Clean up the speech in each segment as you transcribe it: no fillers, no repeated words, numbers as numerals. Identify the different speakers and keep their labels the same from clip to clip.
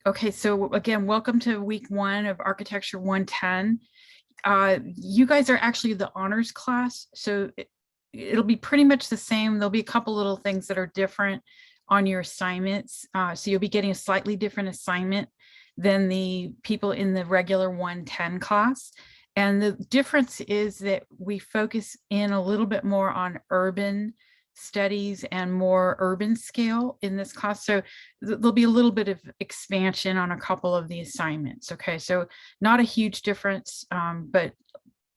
Speaker 1: Okay, so again, welcome to week 1 of Architecture 110. You guys are actually the honors class, so it'll be pretty much the same. There'll be a couple little things that are different on your assignments. So you'll be getting a slightly different assignment than the people in the regular 110 class. And the difference is that we focus in a little bit more on urban studies and more urban scale in this class. So there'll be a little bit of expansion on a couple of the assignments. Okay, so not a huge difference, but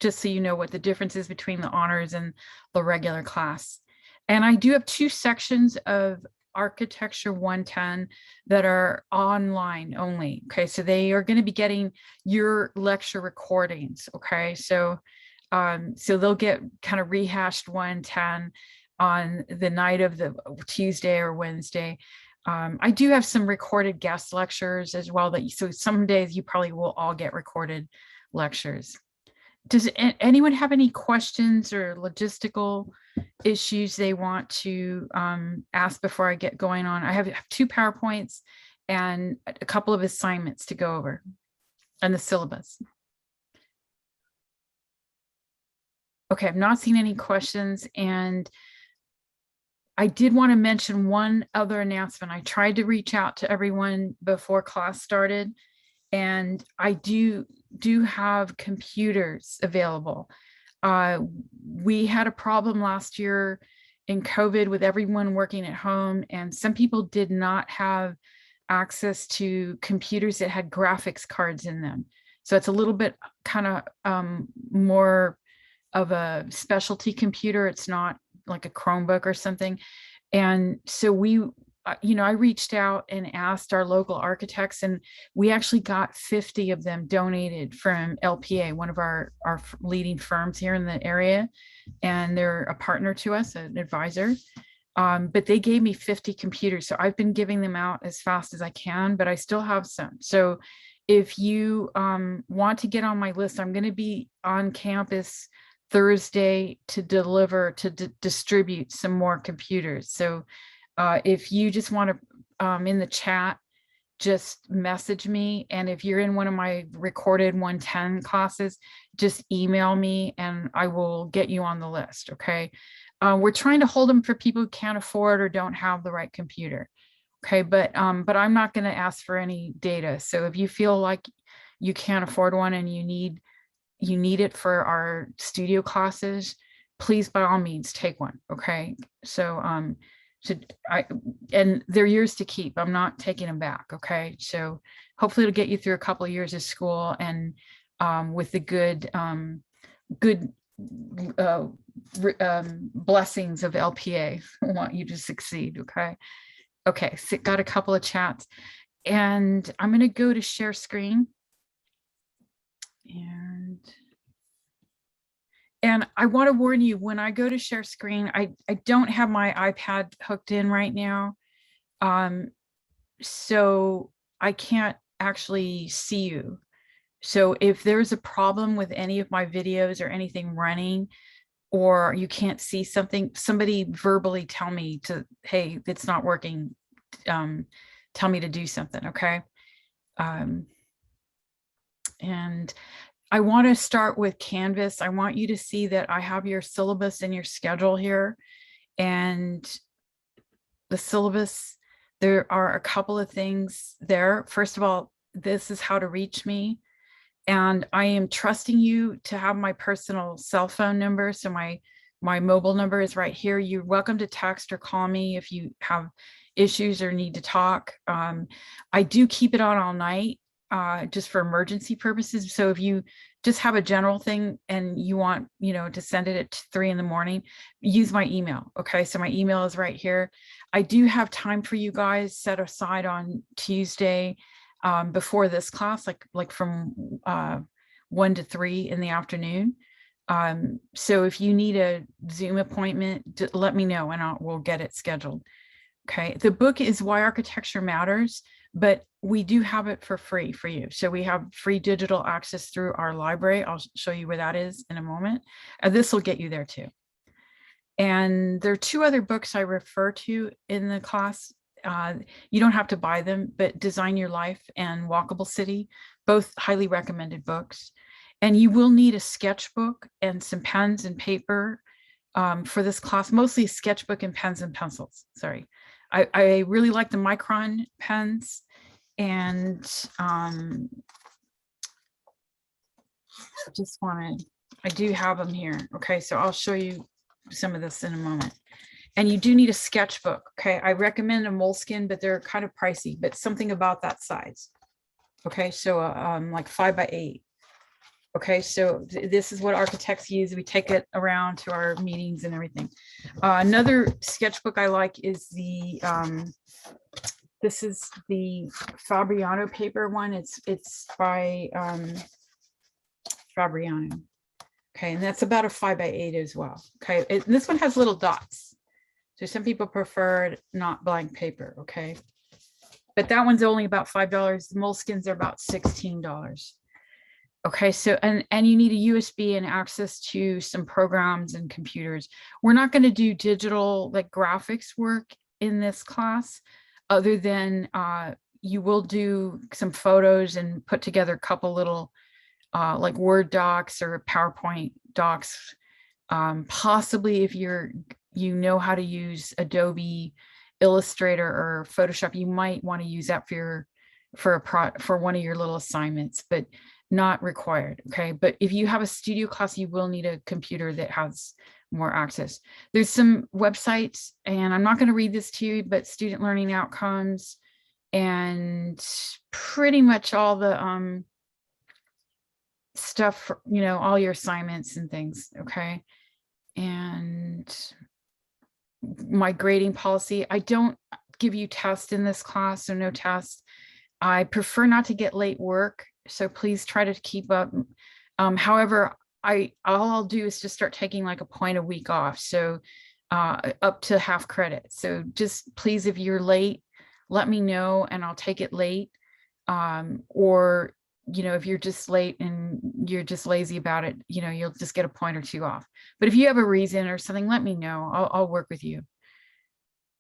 Speaker 1: just so you know what the difference is between the honors and the regular class. And I do have 2 sections of Architecture 110 that are online only. Okay, so they are going to be getting your lecture recordings. Okay, so they'll get kind of rehashed 110 on the night of the Tuesday or Wednesday. I do have some recorded guest lectures as well, so some days you probably will all get recorded lectures. Does anyone have any questions or logistical issues they want to ask before I get going on? I have 2 PowerPoints and a couple of assignments to go over and the syllabus. Okay, I've not seen any questions, and I did want to mention one other announcement. I tried to reach out to everyone before class started, and I do have computers available. We had a problem last year in COVID with everyone working at home, and some people did not have access to computers that had graphics cards in them. So it's a little bit kind of more of a specialty computer. It's not like a Chromebook or something. And so I reached out and asked our local architects, and we actually got 50 of them donated from LPA, one of our leading firms here in the area. And they're a partner to us, an advisor. But they gave me 50 computers. So I've been giving them out as fast as I can, but I still have some. So if you want to get on my list, I'm going to be on campus Thursday to distribute some more computers. So if you just want to, in the chat, just message me. And if you're in one of my recorded 110 classes, just email me and I will get you on the list. Okay. We're trying to hold them for people who can't afford or don't have the right computer. Okay. But I'm not going to ask for any data. So if you feel like you can't afford one and you need it for our studio classes, please, by all means, take one. Okay. So, and they're yours to keep. I'm not taking them back. Okay. So hopefully it'll get you through a couple of years of school, and with the good blessings of LPA, I want you to succeed. Okay. Okay. So got a couple of chats, and I'm going to go to share screen. And I want to warn you, when I go to share screen, I don't have my iPad hooked in right now. So I can't actually see you. So if there's a problem with any of my videos or anything running, or you can't see something, somebody verbally tell me hey, it's not working. Tell me to do something. Okay. And I want to start with Canvas. I want you to see that I have your syllabus and your schedule here. And the syllabus, there are a couple of things there. First of all, this is how to reach me. And I am trusting you to have my personal cell phone number. So my mobile number is right here. You're welcome to text or call me if you have issues or need to talk. I do keep it on all night, just for emergency purposes. So if you just have a general thing and you want, to send it at 3 in-the-morning, use my email. Okay. So my email is right here. I do have time for you guys set aside on Tuesday, before this class, like from 1 to 3 in the afternoon. So if you need a Zoom appointment, let me know and we'll get it scheduled. Okay. The book is Why Architecture Matters, but we do have it for free for you. So we have free digital access through our library. I'll show you where that is in a moment. This will get you there too. And there are 2 other books I refer to in the class You don't have to buy them, but Design Your Life and Walkable City, both highly recommended books. And you will need a sketchbook and some pens and paper for this class, mostly a sketchbook and pens and pencils. Sorry. I really like the Micron pens, and I do have them here. Okay, so I'll show you some of this in a moment. And you do need a sketchbook. Okay, I recommend a Moleskine, but they're kind of pricey, but something about that size. Okay, so like 5x8. Okay, so this is what architects use. We take it around to our meetings and everything. Another sketchbook I like is this is the Fabriano paper one. It's by Fabriano. Okay, and that's about a 5x8 as well. Okay, this one has little dots. So some people prefer not blank paper. Okay, but that one's only about $5. The Moleskines are about $16. Okay, so and you need a USB and access to some programs and computers. We're not going to do digital like graphics work in this class, other than you will do some photos and put together a couple little like Word docs or PowerPoint docs. Possibly if you know how to use Adobe Illustrator or Photoshop, you might want to use that for one of your little assignments, but not required. Okay, but if you have a studio class, you will need a computer that has more access. There's some websites, and I'm not going to read this to you, but Student Learning Outcomes and pretty much all the stuff for, all your assignments and things. Okay, and my grading policy, I don't give you tests in this class, so no tests. I prefer not to get late work, so please try to keep up. However, all I'll do is just start taking like a point a week off, so up to half credit. So just please, if you're late, let me know and I'll take it late. Or if you're just late and you're just lazy about it, you'll just get a point or two off. But if you have a reason or something, let me know. I'll work with you.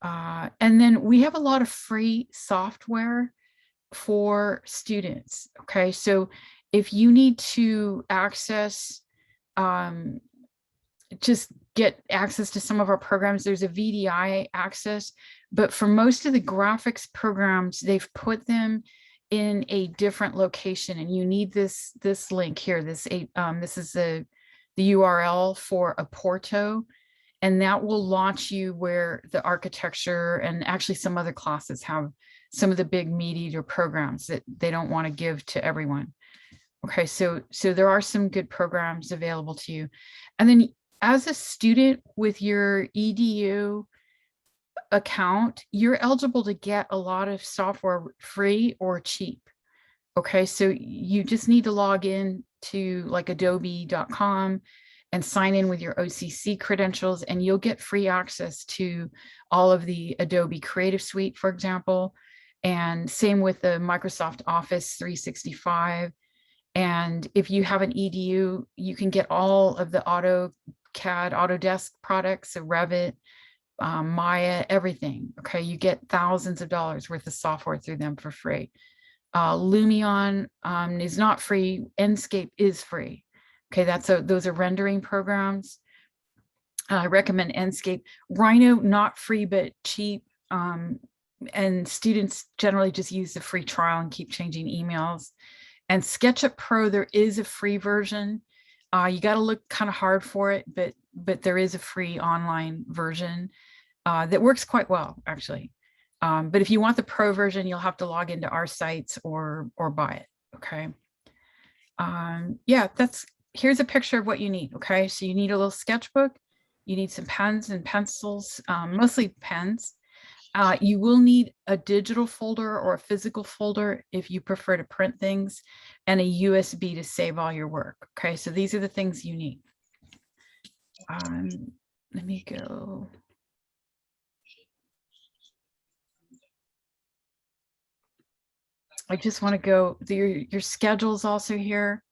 Speaker 1: And then we have a lot of free software for students. Okay, so if you need to access, just get access to some of our programs, there's a VDI access, but for most of the graphics programs, they've put them in a different location, and you need this link here. This is the URL for a Porto, and that will launch you where the architecture and actually some other classes have some of the big meat eater programs that they don't want to give to everyone. Okay, so there are some good programs available to you. And then as a student with your EDU account, you're eligible to get a lot of software free or cheap. Okay, so you just need to log in to like adobe.com and sign in with your OCC credentials, and you'll get free access to all of the Adobe Creative Suite, for example, and same with the Microsoft Office 365. And if you have an EDU, you can get all of the AutoCAD, Autodesk products, so Revit, Maya, everything. Okay, you get thousands of dollars worth of software through them for free. Lumion is not free. Enscape is free. Okay, those are rendering programs. I recommend Enscape. Rhino, not free but cheap. And students generally just use the free trial and keep changing emails. And SketchUp Pro, there is a free version. You got to look kind of hard for it, but there is a free online version that works quite well, actually. But if you want the pro version, you'll have to log into our sites or buy it. Okay. Yeah, here's a picture of what you need. Okay, so you need a little sketchbook. You need some pens and pencils, mostly pens. You will need a digital folder or a physical folder if you prefer to print things, and a USB to save all your work. Okay, so these are the things you need. Let me go. I just want to go, your schedule's also here.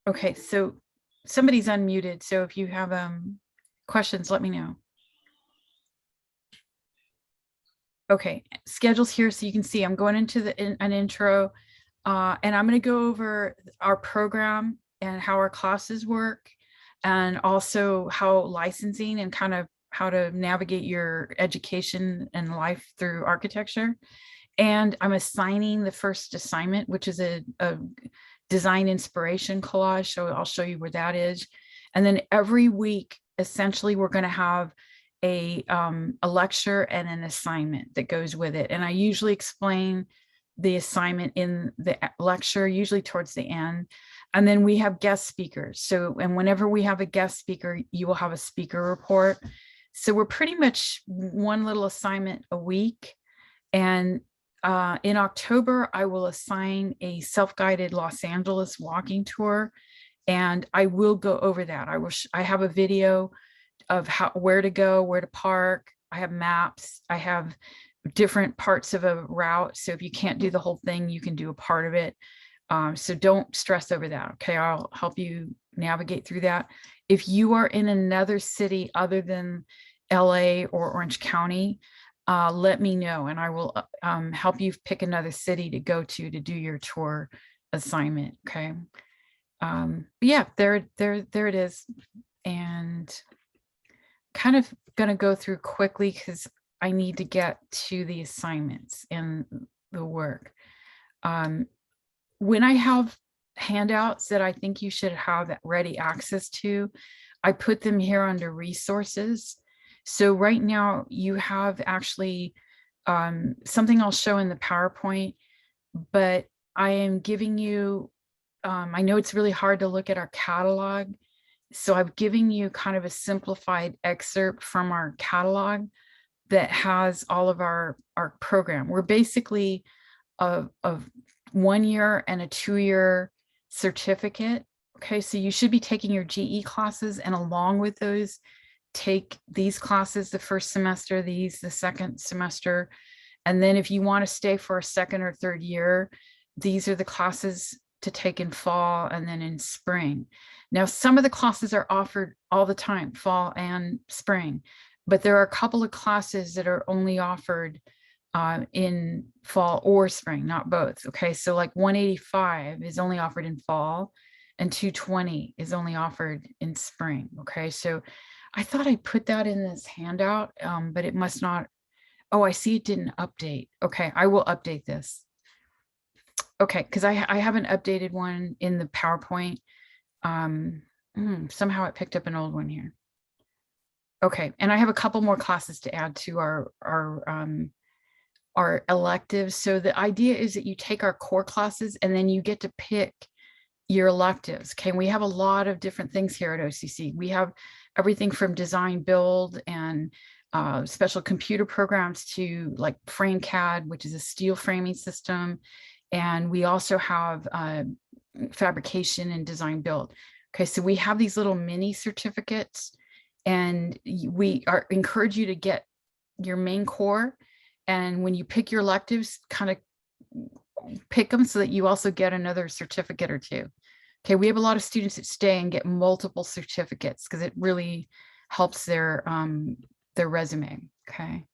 Speaker 1: Okay, so somebody's unmuted, so if you have questions, let me know. Okay, schedule's here so you can see I'm going into an intro, and I'm going to go over our program and how our classes work, and also how licensing and kind of how to navigate your education and life through architecture. And I'm assigning the first assignment, which is a design inspiration collage. So I'll show you where that is. And then every week, essentially, we're going to have a lecture and an assignment that goes with it. And I usually explain the assignment in the lecture, usually towards the end. And then we have guest speakers. So, and whenever we have a guest speaker, you will have a speaker report. So we're pretty much one little assignment a week. And in October, I will assign a self-guided Los Angeles walking tour, and I will go over that. I have a video of where to go, where to park. I have maps. I have different parts of a route. So if you can't do the whole thing, you can do a part of it. So don't stress over that. Okay, I'll help you navigate through that. If you are in another city other than LA or Orange County, let me know, and I will help you pick another city to go to do your tour assignment. Okay. Yeah, there it is. And kind of going to go through quickly because I need to get to the assignments and the work. When I have handouts that I think you should have ready access to, I put them here under resources. So right now you have actually something I'll show in the PowerPoint, but I am giving you, I know it's really hard to look at our catalog. So I'm giving you kind of a simplified excerpt from our catalog that has all of our program. We're basically a 1 year and a 2 year certificate. Okay, so you should be taking your GE classes, and along with those, take these classes the first semester, these the second semester. And then if you want to stay for a second or third year, these are the classes to take in fall and then in spring. Now, some of the classes are offered all the time, fall and spring, but there are a couple of classes that are only offered in fall or spring, not both. Okay, so like 185 is only offered in fall and 220 is only offered in spring. Okay, so I thought I put that in this handout, but it must not. Oh, I see it didn't update. Okay, I will update this. Okay, because I haven't updated one in the PowerPoint. Somehow it picked up an old one here. Okay, and I have a couple more classes to add to our electives. So the idea is that you take our core classes and then you get to pick your electives. Okay, we have a lot of different things here at OCC. We have everything from design build and special computer programs to like FrameCAD, which is a steel framing system. And we also have fabrication and design build. Okay, so we have these little mini certificates, and we encourage you to get your main core. And when you pick your electives, kind of pick them so that you also get another certificate or two. Okay, we have a lot of students that stay and get multiple certificates because it really helps their resume. Okay.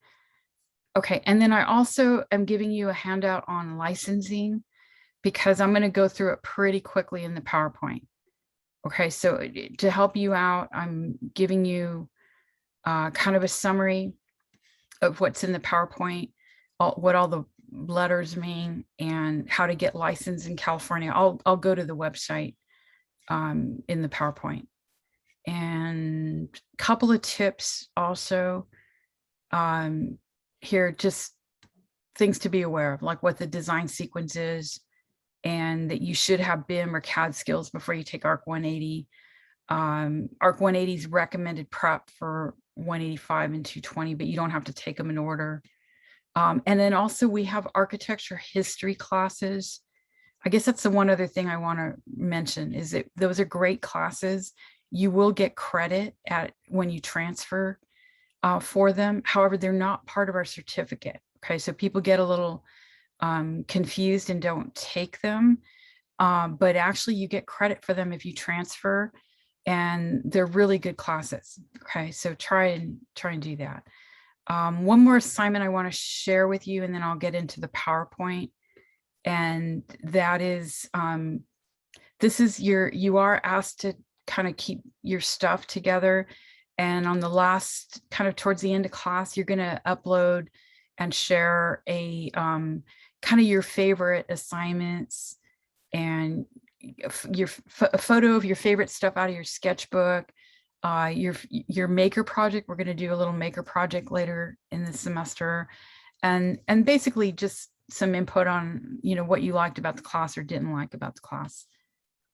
Speaker 1: Okay, and then I also am giving you a handout on licensing because I'm going to go through it pretty quickly in the PowerPoint. Okay, so to help you out, I'm giving you kind of a summary of what's in the PowerPoint, what all the letters mean, and how to get licensed in California. I'll go to the website in the PowerPoint. And a couple of tips also here, just things to be aware of, like what the design sequence is, and that you should have BIM or CAD skills before you take ARC 180. ARC 180 is recommended prep for 185 and 220, but you don't have to take them in order. And then also we have architecture history classes. I guess that's the one other thing I want to mention is that those are great classes. You will get credit when you transfer for them. However, they're not part of our certificate. Okay, so people get a little confused and don't take them, but actually you get credit for them if you transfer, and they're really good classes. Okay, so try and do that. One more assignment I want to share with you, and then I'll get into the PowerPoint. And that is, you are asked to kind of keep your stuff together. And on the last, kind of towards the end of class, you're going to upload and share a kind of your favorite assignments and a photo of your favorite stuff out of your sketchbook, your maker project. We're going to do a little maker project later in the semester, and basically just some input on, what you liked about the class or didn't like about the class.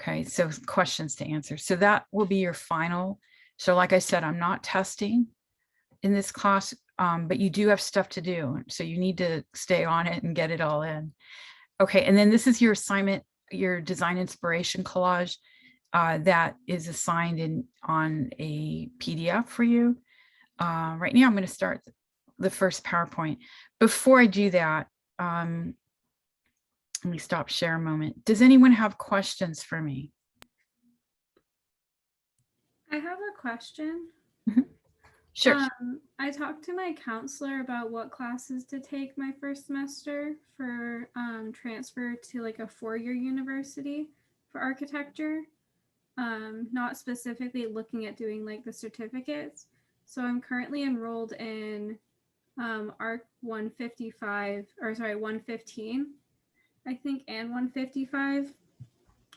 Speaker 1: Okay, so questions to answer. So that will be your final. So like I said, I'm not testing in this class, but you do have stuff to do. So you need to stay on it and get it all in. Okay, and then this is your assignment, your design inspiration collage that is assigned on a PDF for you. Right now, I'm going to start the first PowerPoint. Before I do that, let me stop share a moment. Does anyone have questions for me?
Speaker 2: I have a question.
Speaker 1: Sure.
Speaker 2: I talked to my counselor about what classes to take my first semester for transfer to like a 4-year university for architecture, not specifically looking at doing like the certificates. So I'm currently enrolled in Arch 155, or sorry, 115, I think, and 155.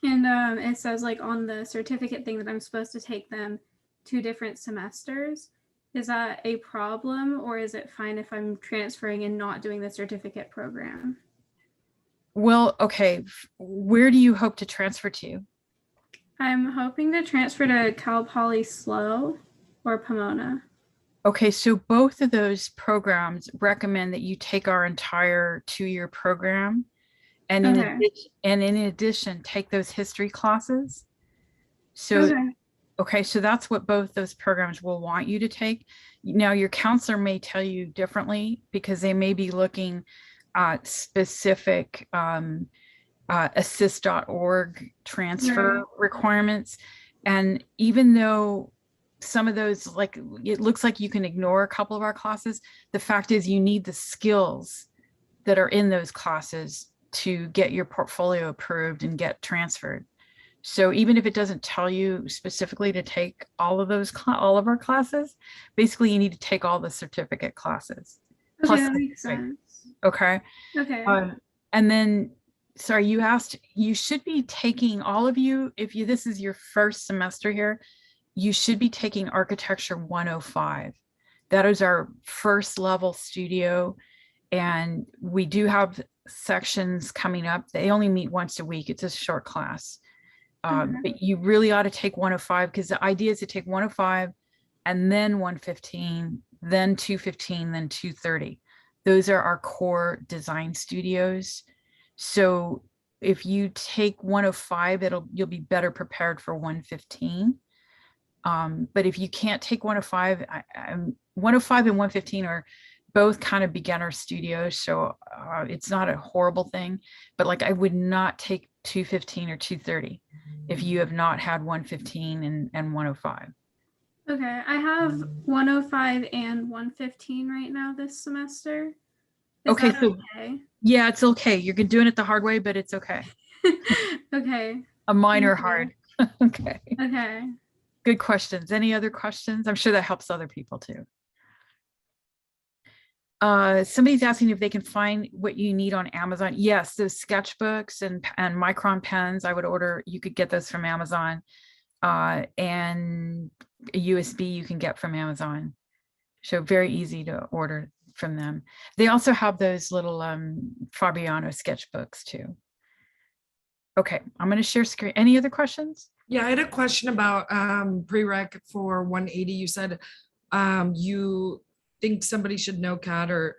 Speaker 2: And it says like on the certificate thing that I'm supposed to take them 2 different semesters. Is that a problem, or is it fine if I'm transferring and not doing the certificate program?
Speaker 1: Well, okay. Where do you hope to transfer to?
Speaker 2: I'm hoping to transfer to Cal Poly SLO or Pomona.
Speaker 1: Okay, so both of those programs recommend that you take our entire 2-year program. And in addition, take those history classes. So, okay, so that's what both those programs will want you to take. Now, your counselor may tell you differently because they may be looking at specific assist.org transfer requirements. And even though some of those, like, it looks like you can ignore a couple of our classes, the fact is you need the skills that are in those classes to get your portfolio approved and get transferred. So even if it doesn't tell you specifically to take all of our classes, basically you need to take all the certificate classes.
Speaker 2: Okay, that makes sense.
Speaker 1: Okay.
Speaker 2: Okay.
Speaker 1: And then, sorry, you should be taking, all of you, this is your first semester here, you should be taking Architecture 105. That is our first level studio. And we do have sections coming up. They only meet once a week. It's a short class. But you really ought to take 105 because the idea is to take 105 and then 115, then 215, then 230. Those are our core design studios. So if you take 105, you'll be better prepared for 115. But if you can't take 105, 105 and 115 are both kind of beginner studios. So it's not a horrible thing, but like I would not take 215 or 230 if you have not had 115 and 105.
Speaker 2: Okay, I have 105 and 115 right now this semester. Is
Speaker 1: okay,
Speaker 2: that okay?
Speaker 1: Yeah, it's okay. You're doing it the hard way, but it's okay.
Speaker 2: Okay.
Speaker 1: A minor hard. Okay.
Speaker 2: Okay.
Speaker 1: Good questions. Any other questions? I'm sure that helps other people too. Somebody's asking if they can find what you need on Amazon. Yes, those sketchbooks and micron pens, I would order. You could get those from Amazon, and a USB you can get from Amazon. So very easy to order from them. They also have those little Fabiano sketchbooks too. Okay, I'm going to share screen. Any other questions?
Speaker 3: Yeah, I had a question about prereq for 180. You said you think somebody should know CAD, or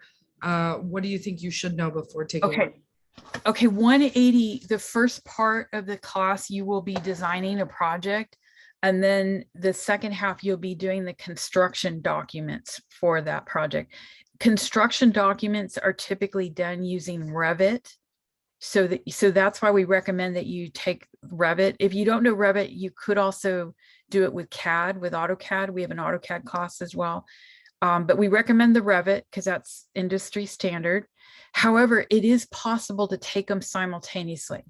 Speaker 3: what do you think you should know before taking?
Speaker 1: Okay, 180, the first part of the class, you will be designing a project. And then the second half, you'll be doing the construction documents for that project. Construction documents are typically done using Revit. So that's why we recommend that you take Revit. If you don't know Revit, you could also do it with CAD, with AutoCAD. We have an AutoCAD class as well. But we recommend the Revit because that's industry standard. However, it is possible to take them simultaneously.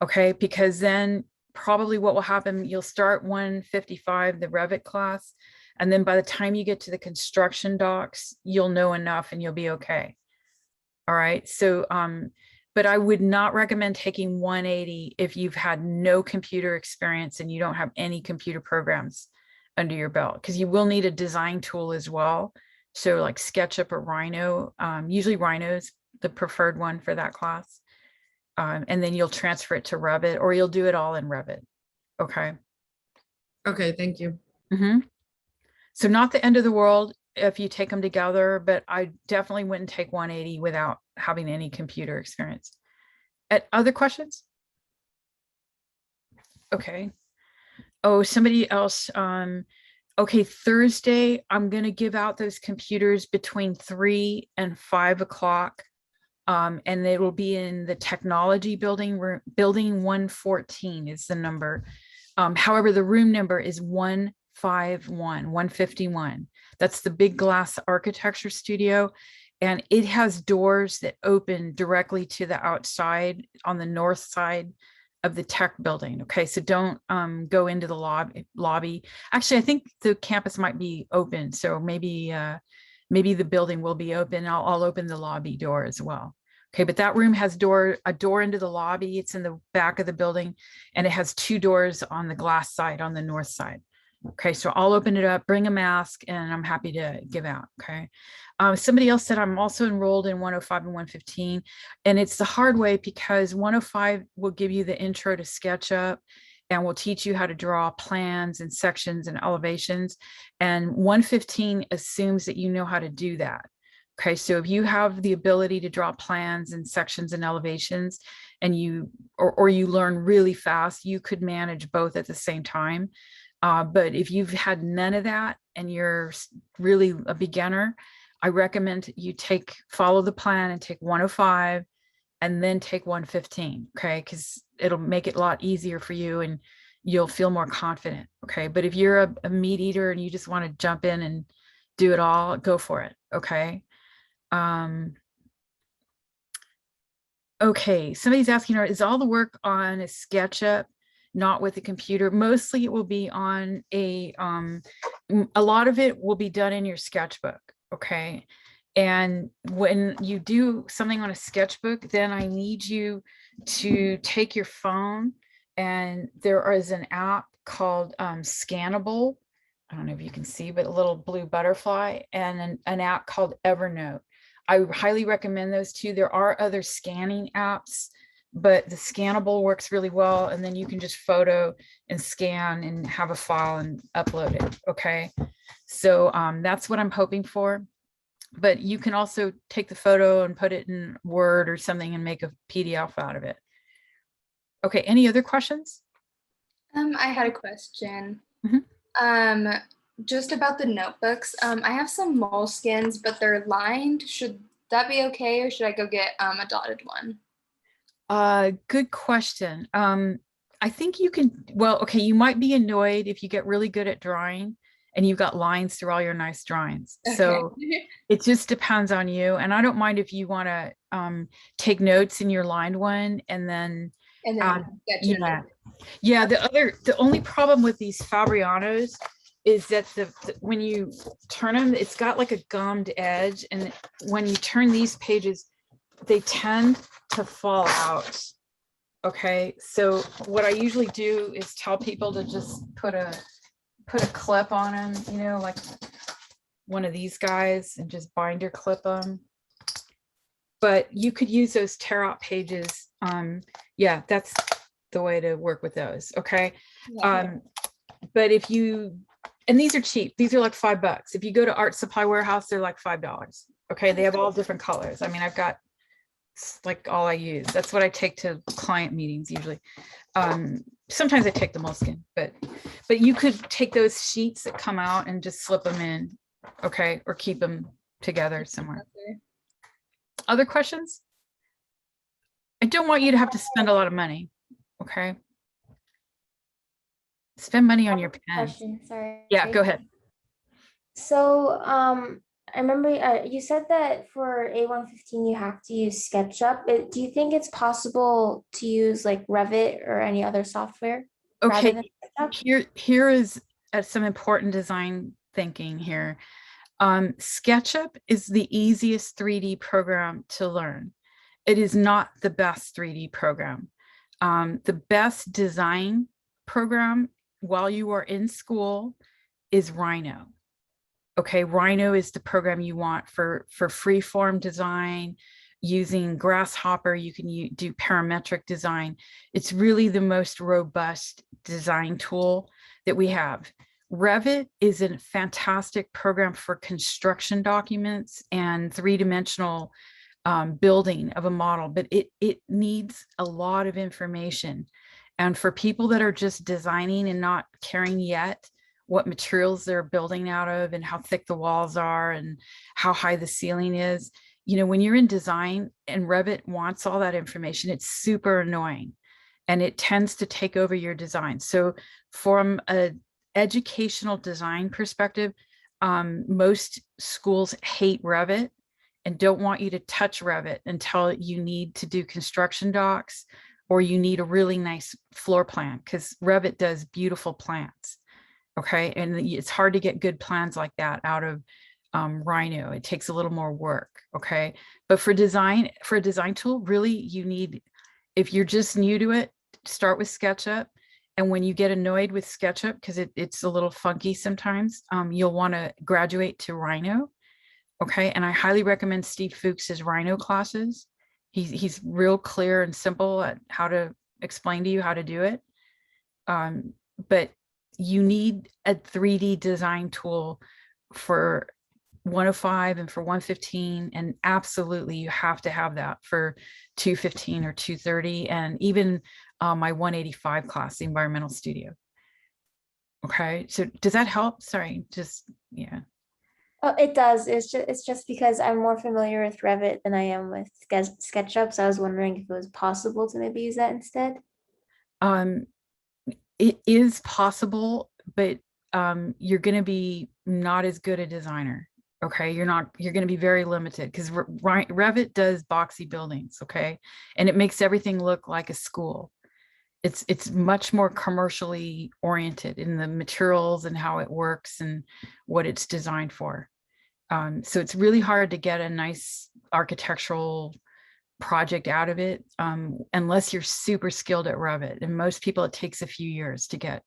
Speaker 1: Okay, because then probably what will happen, you'll start 155, the Revit class, and then by the time you get to the construction docs, you'll know enough and you'll be okay. All right, so but I would not recommend taking 180 if you've had no computer experience and you don't have any computer programs under your belt, because you will need a design tool as well. So like SketchUp or Rhino, usually Rhino's the preferred one for that class. And then you'll transfer it to Revit, or you'll do it all in Revit. Okay.
Speaker 3: Okay, thank you.
Speaker 1: So not the end of the world if you take them together, but I definitely wouldn't take 180 without having any computer experience. Other questions? Okay. Oh, somebody else. Okay, Thursday, I'm going to give out those computers between 3 and 5 o'clock. And they will be in the technology building. Building 114 is the number. However, the room number is 151. That's the big glass architecture studio. And it has doors that open directly to the outside on the north side of the tech building. Okay, so don't go into the lobby. Actually, I think the campus might be open. So maybe the building will be open. I'll open the lobby door as well. Okay, but that room has a door into the lobby. It's in the back of the building, and it has 2 doors on the glass side on the north side. Okay, so I'll open it up, bring a mask, and I'm happy to give out. Okay. Somebody else said I'm also enrolled in 105 and 115, and it's the hard way because 105 will give you the intro to SketchUp and will teach you how to draw plans and sections and elevations. And 115 assumes that you know how to do that. Okay, so if you have the ability to draw plans and sections and elevations, and you learn really fast, you could manage both at the same time. But if you've had none of that and you're really a beginner, I recommend you follow the plan and take 105 and then take 115. Okay, because it'll make it a lot easier for you and you'll feel more confident. Okay, but if you're a meat eater and you just want to jump in and do it all, go for it. Okay. Okay, somebody's asking, is all the work on a SketchUp, not with a computer? Mostly it will be on a lot of it will be done in your sketchbook. Okay, and when you do something on a sketchbook, then I need you to take your phone, and there is an app called Scannable. I don't know if you can see, but a little blue butterfly, and an app called Evernote. I highly recommend those 2. There are other scanning apps, but the Scannable works really well. And then you can just photo and scan and have a file and upload it. Okay. So that's what I'm hoping for. But you can also take the photo and put it in Word or something and make a PDF out of it. Okay. Any other questions?
Speaker 4: I had a question.
Speaker 1: Mhm.
Speaker 4: Just about the notebooks. I have some moleskins, but they're lined. Should that be okay, or should I go get a dotted one?
Speaker 1: Good question. I think you can, well, okay, you might be annoyed if you get really good at drawing and you've got lines through all your nice drawings. So
Speaker 4: Okay.
Speaker 1: it just depends on you. And I don't mind if you want to take notes in your lined one and then
Speaker 4: And then sketch it.
Speaker 1: yeah. The only problem with these Fabrianos is that when you turn them, it's got like a gummed edge, and when you turn these pages, they tend to fall out. Okay, so what I usually do is tell people to just put a clip on them, you know, like one of these guys, and just binder clip them. But you could use those tear out pages. Yeah, that's the way to work with those. Okay.
Speaker 4: Yeah.
Speaker 1: But if you, and these are cheap, these are like $5. If you go to Art Supply Warehouse, they're like $5. Okay, they have all different colors. I mean, I've got like all I use. That's what I take to client meetings usually. Sometimes I take the moleskin, but you could take those sheets that come out and just slip them in. Okay, or keep them together somewhere. Other questions? I don't want you to have to spend a lot of money. Okay. Spend money on your pen.
Speaker 5: Question, sorry.
Speaker 1: Yeah, go ahead.
Speaker 5: So, I remember you said that for A115 you have to use SketchUp. Do you think it's possible to use like Revit or any other software rather than
Speaker 1: Okay,
Speaker 5: SketchUp?
Speaker 1: here is some important design thinking here. SketchUp is the easiest 3D program to learn. It is not the best 3D program. The best design program while you are in school is Rhino. Okay, Rhino is the program you want for freeform design. Using Grasshopper, you can do parametric design. It's really the most robust design tool that we have. Revit is a fantastic program for construction documents and three-dimensional building of a model, but it needs a lot of information. And for people that are just designing and not caring yet what materials they're building out of and how thick the walls are and how high the ceiling is, you know, when you're in design and Revit wants all that information, it's super annoying and it tends to take over your design. So from an educational design perspective, most schools hate Revit and don't want you to touch Revit until you need to do construction docs or you need a really nice floor plan, because Revit does beautiful plans. Okay, and it's hard to get good plans like that out of Rhino. It takes a little more work. Okay, but for a design tool, really you need, if you're just new to it, start with SketchUp. And when you get annoyed with SketchUp, because it's a little funky sometimes, you'll want to graduate to Rhino. Okay, and I highly recommend Steve Fuchs's Rhino classes. He's real clear and simple at how to explain to you how to do it. But you need a 3D design tool for 105 and for 115, and absolutely you have to have that for 215 or 230, and even my 185 class, the environmental studio. Okay, so does that help? Sorry, just yeah.
Speaker 5: Oh, it does. It's just because I'm more familiar with Revit than I am with SketchUp. So I was wondering if it was possible to maybe use that instead.
Speaker 1: It is possible, but you're going to be not as good a designer. Okay, you're going to be very limited because Revit does boxy buildings. Okay, and it makes everything look like a school. It's much more commercially oriented in the materials and how it works and what it's designed for. So it's really hard to get a nice architectural project out of it unless you're super skilled at Revit. And most people, it takes a few years to get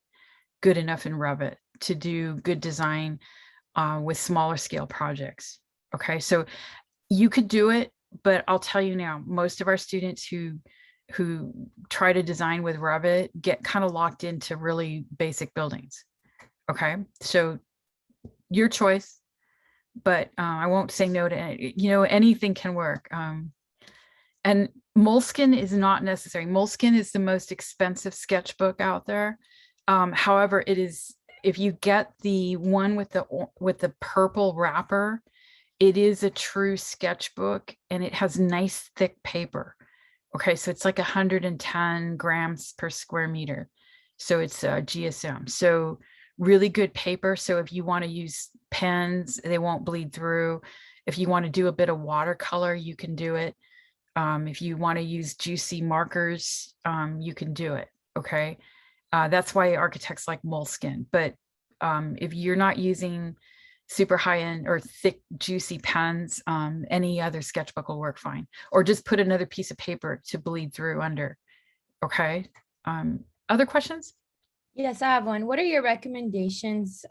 Speaker 1: good enough in Revit to do good design with smaller scale projects. Okay, so you could do it, but I'll tell you now, most of our students who try to design with Revit get kind of locked into really basic buildings. Okay, so your choice, but I won't say no to anything can work. And Moleskine is not necessary. Moleskine is the most expensive sketchbook out there. However, it is, if you get the one with the purple wrapper, it is a true sketchbook and it has nice thick paper. Okay, so it's like 110 grams per square meter. So it's GSM. So really good paper. So if you want to use pens, they won't bleed through. If you want to do a bit of watercolor, you can do it. If you want to use juicy markers, you can do it. Okay, that's why architects like Moleskine. But if you're not using super high end or thick, juicy pens, any other sketchbook will work fine. Or just put another piece of paper to bleed through under. Okay. Other questions?
Speaker 6: Yes, I have one. What are your recommendations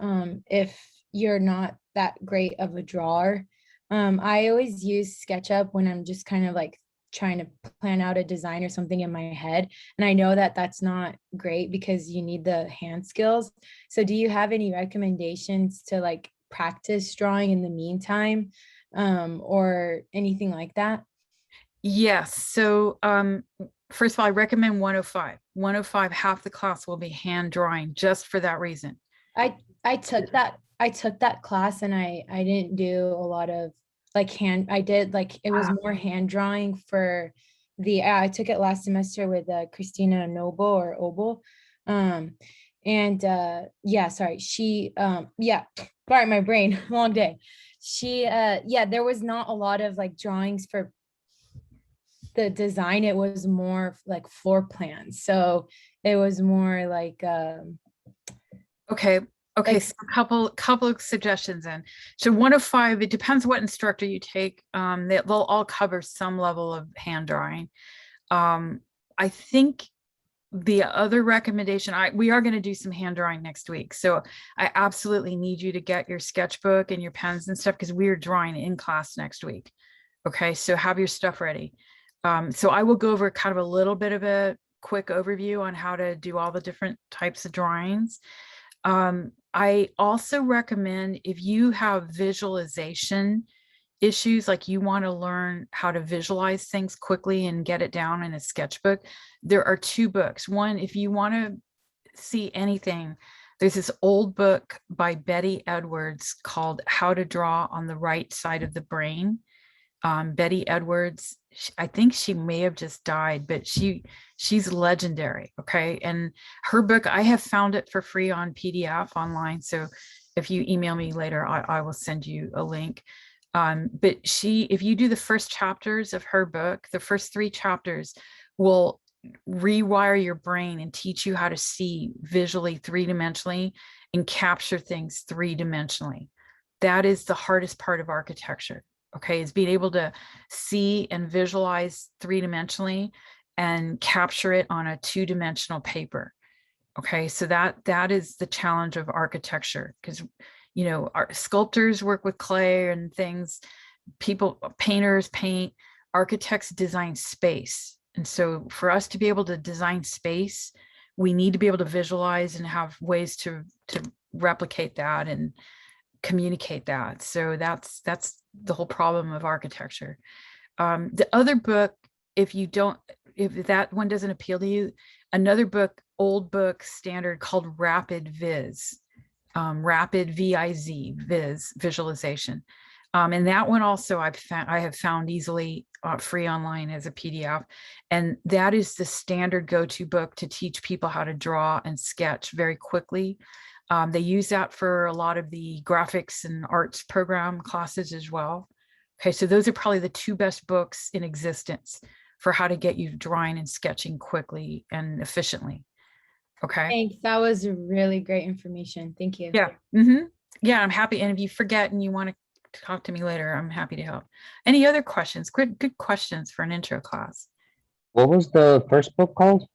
Speaker 6: if you're not that great of a drawer? I always use SketchUp when I'm just kind of like trying to plan out a design or something in my head. And I know that that's not great because you need the hand skills. So do you have any recommendations to like practice drawing in the meantime or anything like that?
Speaker 1: Yes. So first of all, I recommend 105. 105, half the class will be hand drawing just for that reason.
Speaker 6: I took that class and I didn't do a lot of like I did like it was more hand drawing for I took it last semester with Christina Noble or Obel. And yeah, sorry, she yeah, sorry, my brain, long day. She yeah, there was not a lot of like drawings for the design. It was more like floor plans. So it was more like
Speaker 1: Okay. Okay.
Speaker 6: Like-
Speaker 1: So a couple of suggestions then. So 105, it depends what instructor you take. They'll all cover some level of hand drawing. I think the other recommendation, we are going to do some hand drawing next week. So I absolutely need you to get your sketchbook and your pens and stuff because we are drawing in class next week. Okay. So have your stuff ready. So I will go over kind of a little bit of a quick overview on how to do all the different types of drawings. I also recommend if you have visualization issues, like you want to learn how to visualize things quickly and get it down in a sketchbook, there are two books. One, if you want to see anything, there's this old book by Betty Edwards called How to Draw on the Right Side of the Brain. Betty Edwards, I think she may have just died, but she's legendary. Okay. And her book, I have found it for free on PDF online. So if you email me later, I will send you a link. But if you do the first chapters of her book, the first 3 chapters will rewire your brain and teach you how to see visually 3-dimensionally and capture things 3-dimensionally. That is the hardest part of architecture. Okay, is being able to see and visualize 3-dimensionally and capture it on a 2-dimensional paper. Okay, so that is the challenge of architecture, because our sculptors work with clay and things, painters paint, architects design space. And so for us to be able to design space, we need to be able to visualize and have ways to replicate that and communicate that. So that's the whole problem of architecture. The other book, if that one doesn't appeal to you, another book, old book standard called Rapid Viz, Rapid VIZ, Viz, visualization. And that one also I have found easily free online as a PDF. And that is the standard go-to book to teach people how to draw and sketch very quickly. They use that for a lot of the graphics and arts program classes as well. Okay, so those are probably the 2 best books in existence for how to get you drawing and sketching quickly and efficiently. Okay.
Speaker 6: Thanks. That was really great information. Thank you.
Speaker 1: Yeah. Yeah, I'm happy. And if you forget and you want to talk to me later, I'm happy to help. Any other questions? Good questions for an intro class.
Speaker 7: What was the first book called?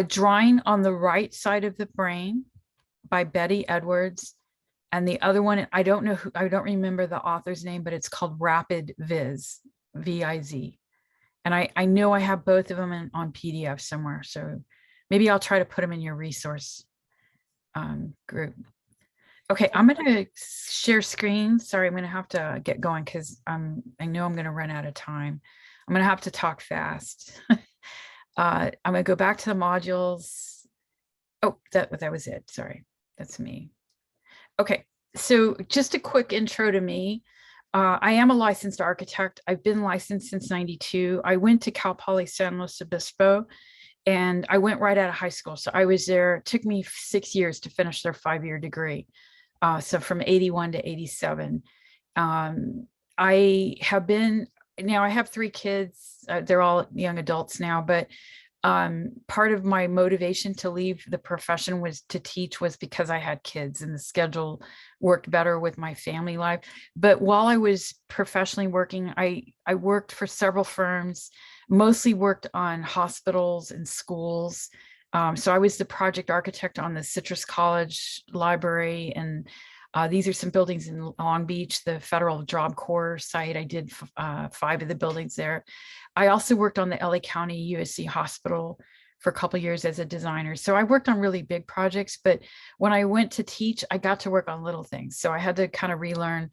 Speaker 1: Drawing on the Right Side of the Brain by Betty Edwards. And the other one, I don't remember the author's name, but it's called Rapid Viz, VIZ. And I know I have both of them on PDF somewhere. So maybe I'll try to put them in your resource group. Okay, I'm going to share screen. Sorry, I'm going to have to get going because I know I'm going to run out of time. I'm going to have to talk fast. I'm going to go back to the modules. Oh, that was it. Sorry, that's me. Okay, so just a quick intro to me. I am a licensed architect. I've been licensed since '92. I went to Cal Poly San Luis Obispo, and I went right out of high school. So I was there. It took me 6 years to finish their 5-year degree. So from 81 to 87. I have been, now I have 3 kids. They're all young adults now, but part of my motivation to leave the profession was to teach was because I had kids and the schedule worked better with my family life. But while I was professionally working, I worked for several firms, mostly worked on hospitals and schools. So I was the project architect on the Citrus College Library, and these are some buildings in Long Beach, the Federal Job Corps site. I did 5 of the buildings there. I also worked on the LA County USC Hospital for a couple of years as a designer. So I worked on really big projects, but when I went to teach, I got to work on little things. So I had to kind of relearn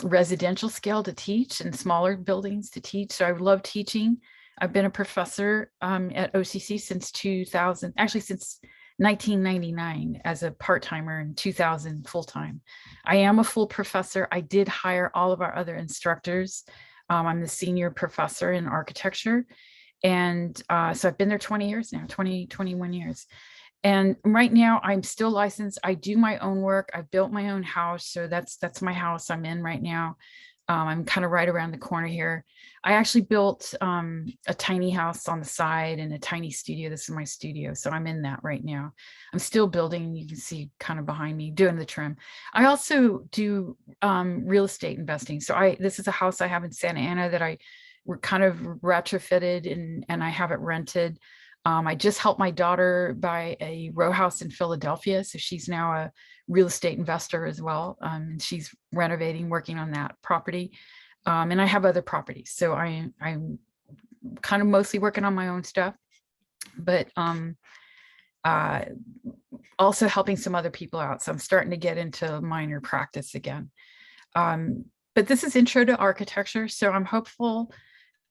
Speaker 1: residential scale to teach and smaller buildings to teach. So I love teaching. I've been a professor at OCC since 2000, actually since 1999 as a part-timer and 2000 full-time. I am a full professor. I did hire all of our other instructors. I'm the senior professor in architecture. And so I've been there 20 years now, 21 years. And right now I'm still licensed. I do my own work. I've built my own house. So that's my house I'm in right now. I'm kind of right around the corner here. I actually built a tiny house on the side and a tiny studio. This is my studio. So I'm in that right now. I'm still building. You can see kind of behind me doing the trim. I also do real estate investing. So this is a house I have in Santa Ana that we're kind of retrofitted and I have it rented. I just helped my daughter buy a row house in Philadelphia. So she's now a real estate investor as well. And she's renovating, working on that property. And I have other properties. So I'm kind of mostly working on my own stuff, but also helping some other people out. So I'm starting to get into minor practice again. But this is Intro to Architecture. So I'm hopeful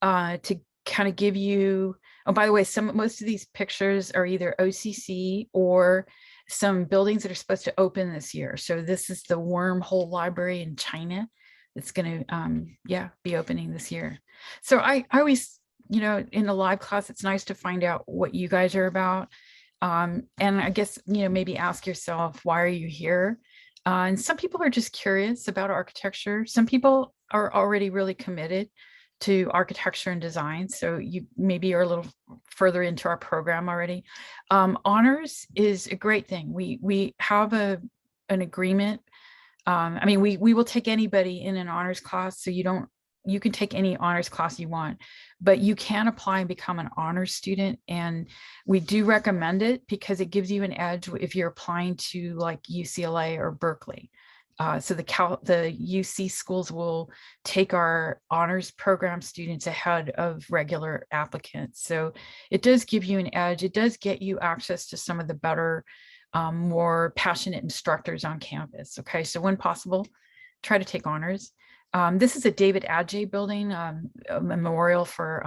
Speaker 1: to kind of give you, oh, by the way, most of these pictures are either OCC or some buildings that are supposed to open this year. So this is the Wormhole Library in China that's going to, be opening this year. So I always, in a live class, it's nice to find out what you guys are about. And I guess, maybe ask yourself, why are you here? And some people are just curious about architecture. Some people are already really committed to architecture and design. So you maybe are a little further into our program already. Honors is a great thing. We have an agreement. We will take anybody in an honors class. So you can take any honors class you want, but you can apply and become an honors student. And we do recommend it because it gives you an edge if you're applying to like UCLA or Berkeley. So the UC schools will take our honors program students ahead of regular applicants. So it does give you an edge. It does get you access to some of the better, more passionate instructors on campus. Okay, so when possible, try to take honors. This is a David Adjaye building, a memorial for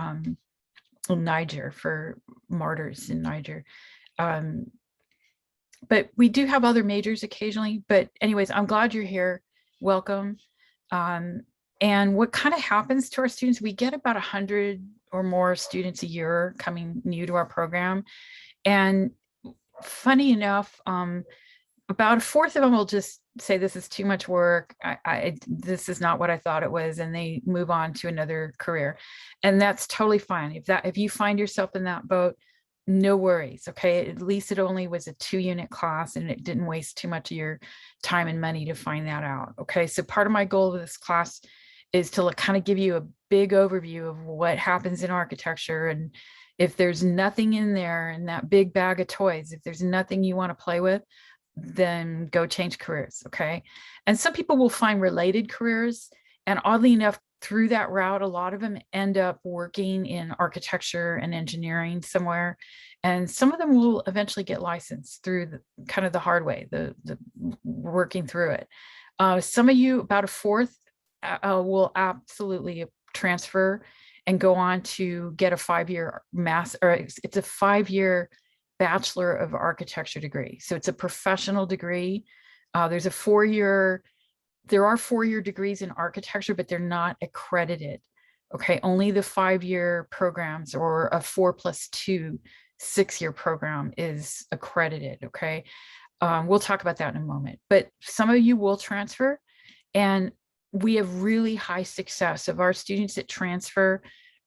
Speaker 1: Niger, for martyrs in Niger. But we do have other majors occasionally. But anyways, I'm glad you're here. Welcome. And what kind of happens to our students, we get about 100 or more students a year coming new to our program. And funny enough, about a fourth of them will just say, this is too much work. This is not what I thought it was. And they move on to another career. And that's totally fine. If you find yourself in that boat, no worries. Okay. At least it only was a 2-unit class and it didn't waste too much of your time and money to find that out. Okay. So part of my goal of this class is to kind of give you a big overview of what happens in architecture. And if there's nothing in there in that big bag of toys, if there's nothing you want to play with, then go change careers. Okay. And some people will find related careers. And oddly enough, through that route, a lot of them end up working in architecture and engineering somewhere. And some of them will eventually get licensed through kind of the hard way, the working through it. Some of you, about a fourth, will absolutely transfer and go on to get a 5-year it's a 5-year Bachelor of Architecture degree. So it's a professional degree. There's a 4-year. There are 4-year degrees in architecture, but they're not accredited. Okay, only the 5-year programs or a 4+2 6-year program is accredited. Okay, we'll talk about that in a moment. But some of you will transfer, and we have really high success of our students that transfer.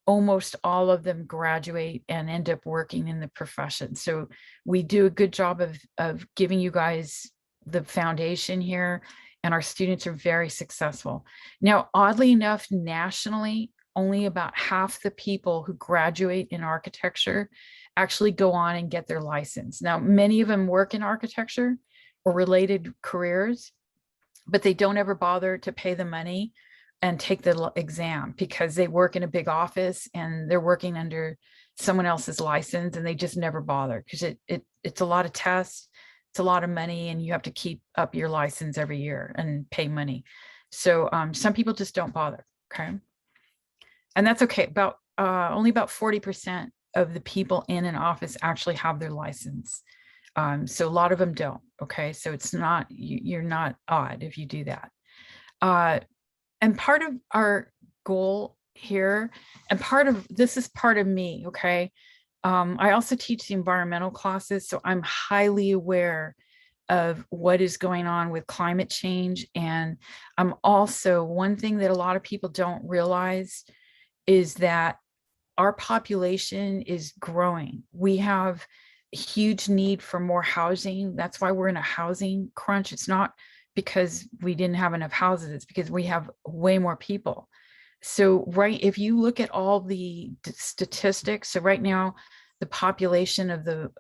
Speaker 1: Almost all of them graduate and end up working in the profession. So we do a good job of giving you guys the foundation here. And our students are very successful. Now, oddly enough, nationally, only about half the people who graduate in architecture actually go on and get their license. Now, many of them work in architecture or related careers, but they don't ever bother to pay the money and take the exam because they work in a big office and they're working under someone else's license, and they just never bother because it's a lot of tests. It's a lot of money, and you have to keep up your license every year and pay money. So some people just don't bother. Okay. And that's okay. Only about 40% of the people in an office actually have their license. So a lot of them don't. Okay. So it's not, you're not odd if you do that. And part of our goal here, and this is part of me. Okay. I also teach the environmental classes, so I'm highly aware of what is going on with climate change. And I'm also, one thing that a lot of people don't realize is that our population is growing. We have a huge need for more housing. That's why we're in a housing crunch. It's not because we didn't have enough houses, it's because we have way more people. So, right, if you look at all the statistics, so right now, the population of the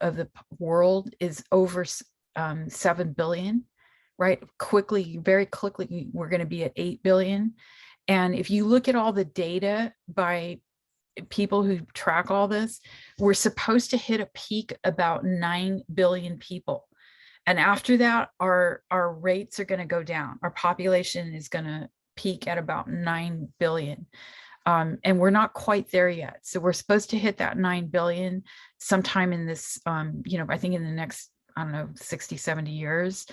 Speaker 1: world is over 7 billion, right? Quickly, very quickly, we're going to be at 8 billion. And if you look at all the data by people who track all this, we're supposed to hit a peak about 9 billion people. And after that, our rates are going to go down. Our population is going to peak at about 9 billion. And we're not quite there yet. So we're supposed to hit that 9 billion sometime in this, I think in the next, I don't know, 60, 70 years.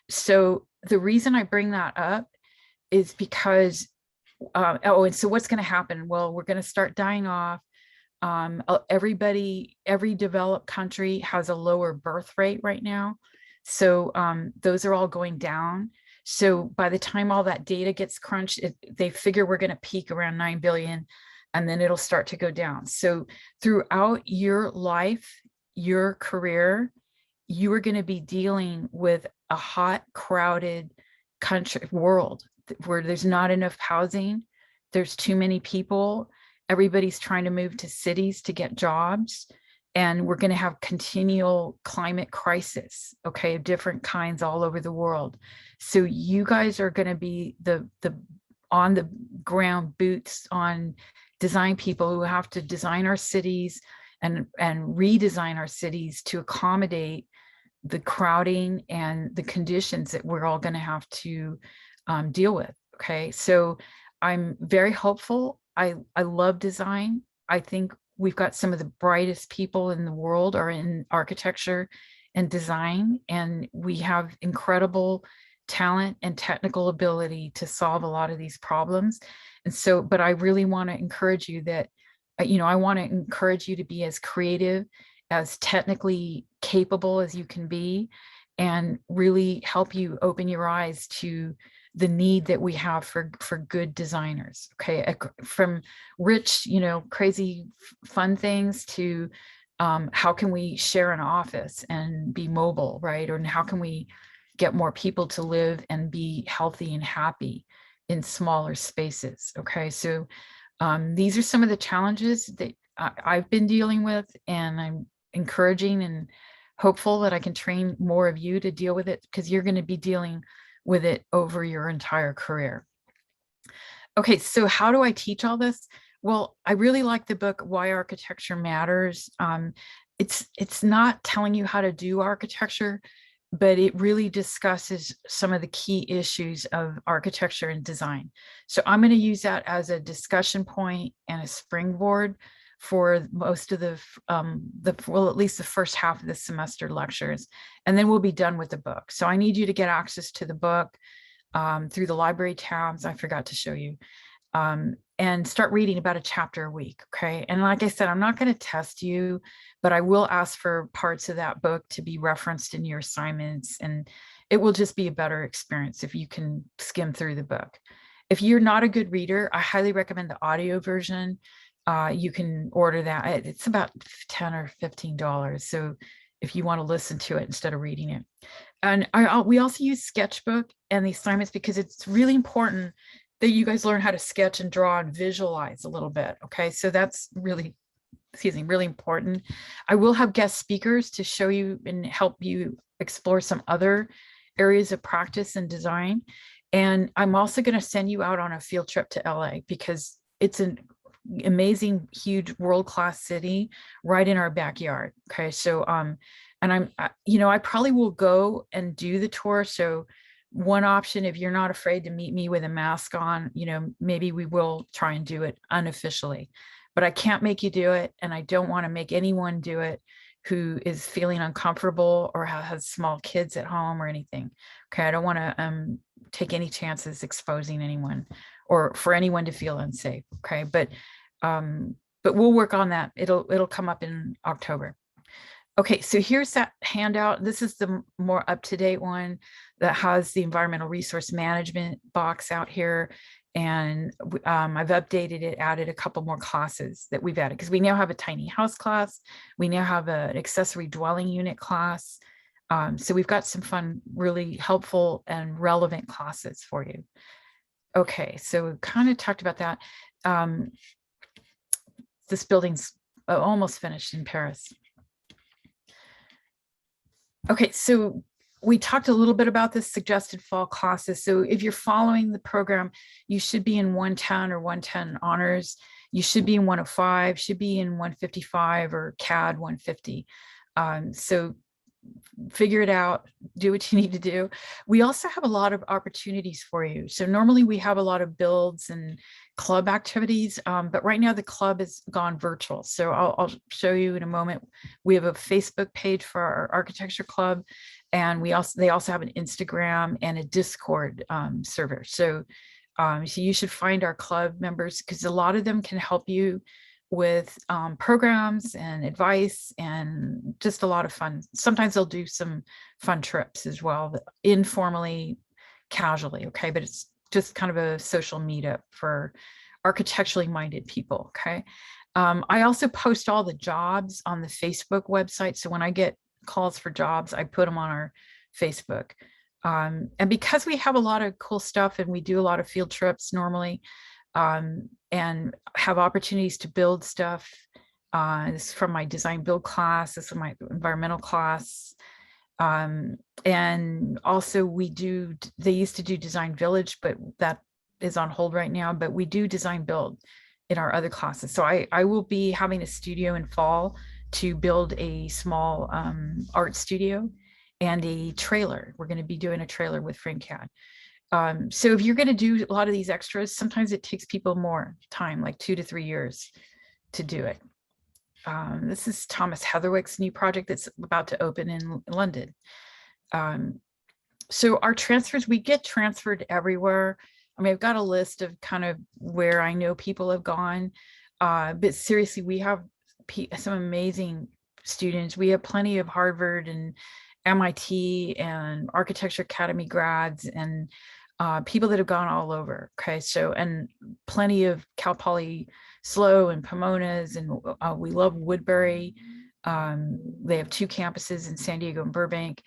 Speaker 1: So the reason I bring that up is because, and so what's going to happen? Well, we're going to start dying off. Every developed country has a lower birth rate right now. So those are all going down. So by the time all that data gets crunched, they figure we're going to peak around 9 billion, and then it'll start to go down. So throughout your life, your career, you are going to be dealing with a hot, crowded world where there's not enough housing. There's too many people. Everybody's trying to move to cities to get jobs. And we're going to have continual climate crisis, okay, of different kinds all over the world. So you guys are going to be the on the ground boots on design people who have to design our cities and redesign our cities to accommodate the crowding and the conditions that we're all going to have to deal with. Okay, so I'm very hopeful. I love design. I think we've got some of the brightest people in the world are in architecture and design, and we have incredible talent and technical ability to solve a lot of these problems. And so, but I really want to encourage you that, I want to encourage you to be as creative, as technically capable as you can be, and really help you open your eyes to the need that we have for good designers. Okay, from rich, crazy fun things to how can we share an office and be mobile, right? Or how can we get more people to live and be healthy and happy in smaller spaces? Okay, so these are some of the challenges that I've been dealing with, and I'm encouraging and hopeful that I can train more of you to deal with it, because you're going to be dealing with it over your entire career. Okay, so how do I teach all this? Well, I really like the book Why Architecture Matters. It's not telling you how to do architecture, but it really discusses some of the key issues of architecture and design. So I'm going to use that as a discussion point and a springboard for most of well, at least the first half of the semester lectures, and then we'll be done with the book. So I need you to get access to the book through the library tabs. I forgot to show you, and start reading about a chapter a week. Okay. And like I said, I'm not going to test you, but I will ask for parts of that book to be referenced in your assignments, and it will just be a better experience if you can skim through the book. If you're not a good reader, I highly recommend the audio version. You can order that. It's about $10 or $15. So if you want to listen to it instead of reading it. And we also use Sketchbook and the assignments because it's really important that you guys learn how to sketch and draw and visualize a little bit. Okay, so that's really, really important. I will have guest speakers to show you and help you explore some other areas of practice and design. And I'm also going to send you out on a field trip to LA because it's an amazing, huge, world-class city right in our backyard. Okay, so and I probably will go and do the tour. So one option, if you're not afraid to meet me with a mask on, maybe we will try and do it unofficially, but I can't make you do it, and I don't want to make anyone do it who is feeling uncomfortable or has small kids at home or anything. Okay, I don't want to take any chances exposing anyone or for anyone to feel unsafe. Okay, but but we'll work on that. It'll come up in October. Okay, so here's that handout. This is the more up-to-date one that has the environmental resource management box out here. And I've updated it, added a couple more classes that we've added because we now have a tiny house class. We now have an accessory dwelling unit class. So we've got some fun, really helpful and relevant classes for you. Okay, so we kind of talked about that. This building's almost finished in Paris. Okay, so we talked a little bit about the suggested fall classes. So if you're following the program, you should be in 110 or 110 honors. You should be in 105, should be in 155 or CAD 150. So figure it out, do what you need to do. We also have a lot of opportunities for you. So normally we have a lot of builds and club activities, but right now the club has gone virtual. So I'll show you in a moment. We have a Facebook page for our architecture club, and they also have an Instagram and a Discord server. So you should find our club members because a lot of them can help you with programs and advice and just a lot of fun. Sometimes they'll do some fun trips as well, informally, casually, okay? But it's just kind of a social meetup for architecturally minded people, okay? I also post all the jobs on the Facebook website. So when I get calls for jobs, I put them on our Facebook. And because we have a lot of cool stuff and we do a lot of field trips normally, and have opportunities to build stuff. This is from my design build class, this is my environmental class. And also they used to do design village, but that is on hold right now, but we do design build in our other classes. So I will be having a studio in fall to build a small art studio and a trailer. We're going to be doing a trailer with FrameCAD. So if you're going to do a lot of these extras, sometimes it takes people more time, like 2 to 3 years to do it. This is Thomas Heatherwick's new project that's about to open in London. So our transfers, we get transferred everywhere. I mean, I've got a list of kind of where I know people have gone, but seriously, we have some amazing students. We have plenty of Harvard and MIT and Architecture Academy grads and people that have gone all over. Okay, so and plenty of Cal Poly SLO and Pomona's, and we love Woodbury. They have 2 campuses in San Diego and Burbank,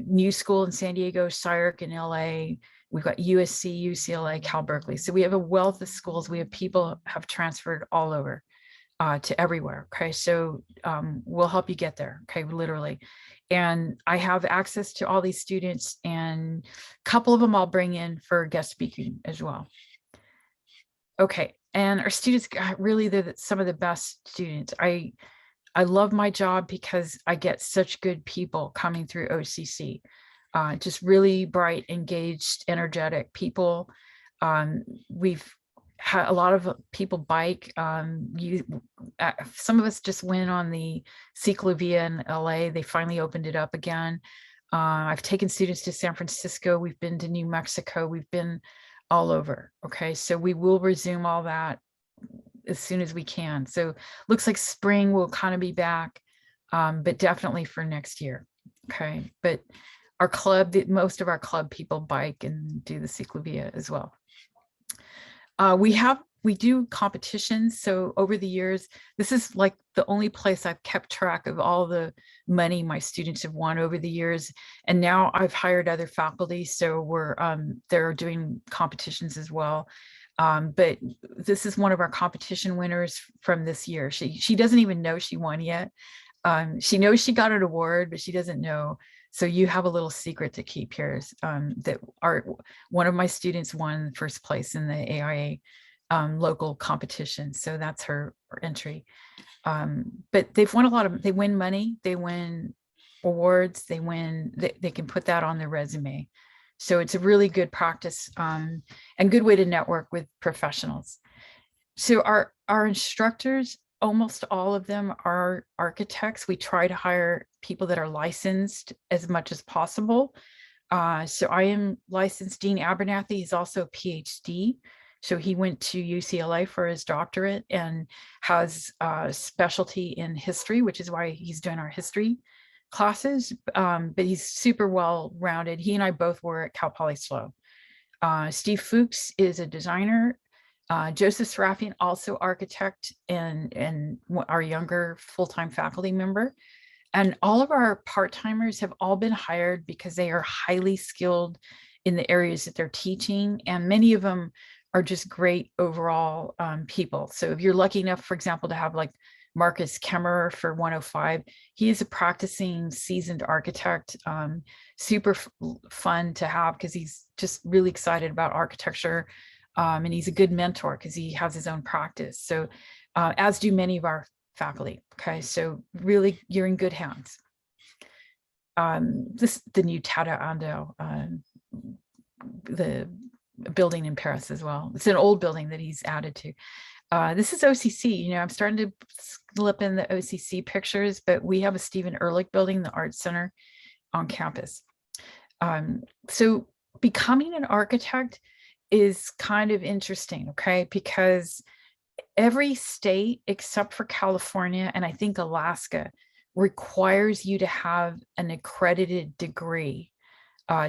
Speaker 1: New School in San Diego, SCIARC in LA. We've got USC, UCLA, Cal Berkeley. So we have a wealth of schools. We have people have transferred all over to everywhere. Okay, so we'll help you get there. Okay, literally. And I have access to all these students, and a couple of them I'll bring in for guest speaking as well. Okay, and our students, really, they're some of the best students. I love my job because I get such good people coming through OCC. Just really bright, engaged, energetic people. We've had a lot of people bike. Some of us just went on the Ciclovia in LA. They finally opened it up again. I've taken students to San Francisco. We've been to New Mexico. We've been all over. Okay, so we will resume all that as soon as we can. So looks like spring will kind of be back, but definitely for next year. Okay, but our club, most of our club people bike and do the Ciclovia as well. We do competitions. So over the years, this is like the only place I've kept track of all the money my students have won over the years. And now I've hired other faculty, so they're doing competitions as well. But this is one of our competition winners from this year. She doesn't even know she won yet. She knows she got an award, but she doesn't know. So you have a little secret to keep here. One of my students won first place in the AIA local competition. So that's her entry. But they've won they win money, they win awards, they can put that on their resume. So it's a really good practice and good way to network with professionals. So our instructors, almost all of them are architects. We try to hire people that are licensed as much as possible. So I am licensed. Dean Abernathy is also a PhD. So he went to UCLA for his doctorate and has a specialty in history, which is why he's doing our history classes. But he's super well-rounded. He and I both were at Cal Poly SLO. Steve Fuchs is a designer. Joseph Serafian, also architect and our younger full-time faculty member. And all of our part-timers have all been hired because they are highly skilled in the areas that they're teaching. And many of them are just great overall people. So if you're lucky enough, for example, to have like Marcus Kemmerer for 105, he is a practicing seasoned architect, super fun to have because he's just really excited about architecture. And he's a good mentor because he has his own practice. So as do many of our faculty. Okay, so really you're in good hands. The new Tada Ando, the building in Paris as well. It's an old building that he's added to. This is OCC. You know, I'm starting to slip in the OCC pictures, but we have a Stephen Ehrlich building, the Art Center on campus. So becoming an architect is kind of interesting, okay? Because every state except for California and I think Alaska requires you to have an accredited degree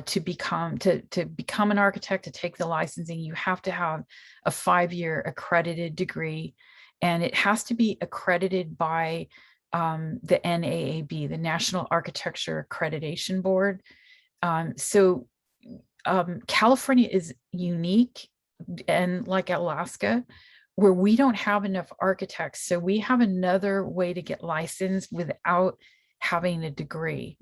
Speaker 1: to become an architect, to take the licensing. You have to have a 5-year accredited degree, and it has to be accredited by the NAAB, the National Architecture Accreditation Board. California is unique, and like Alaska, where we don't have enough architects. So we have another way to get licensed without having a degree.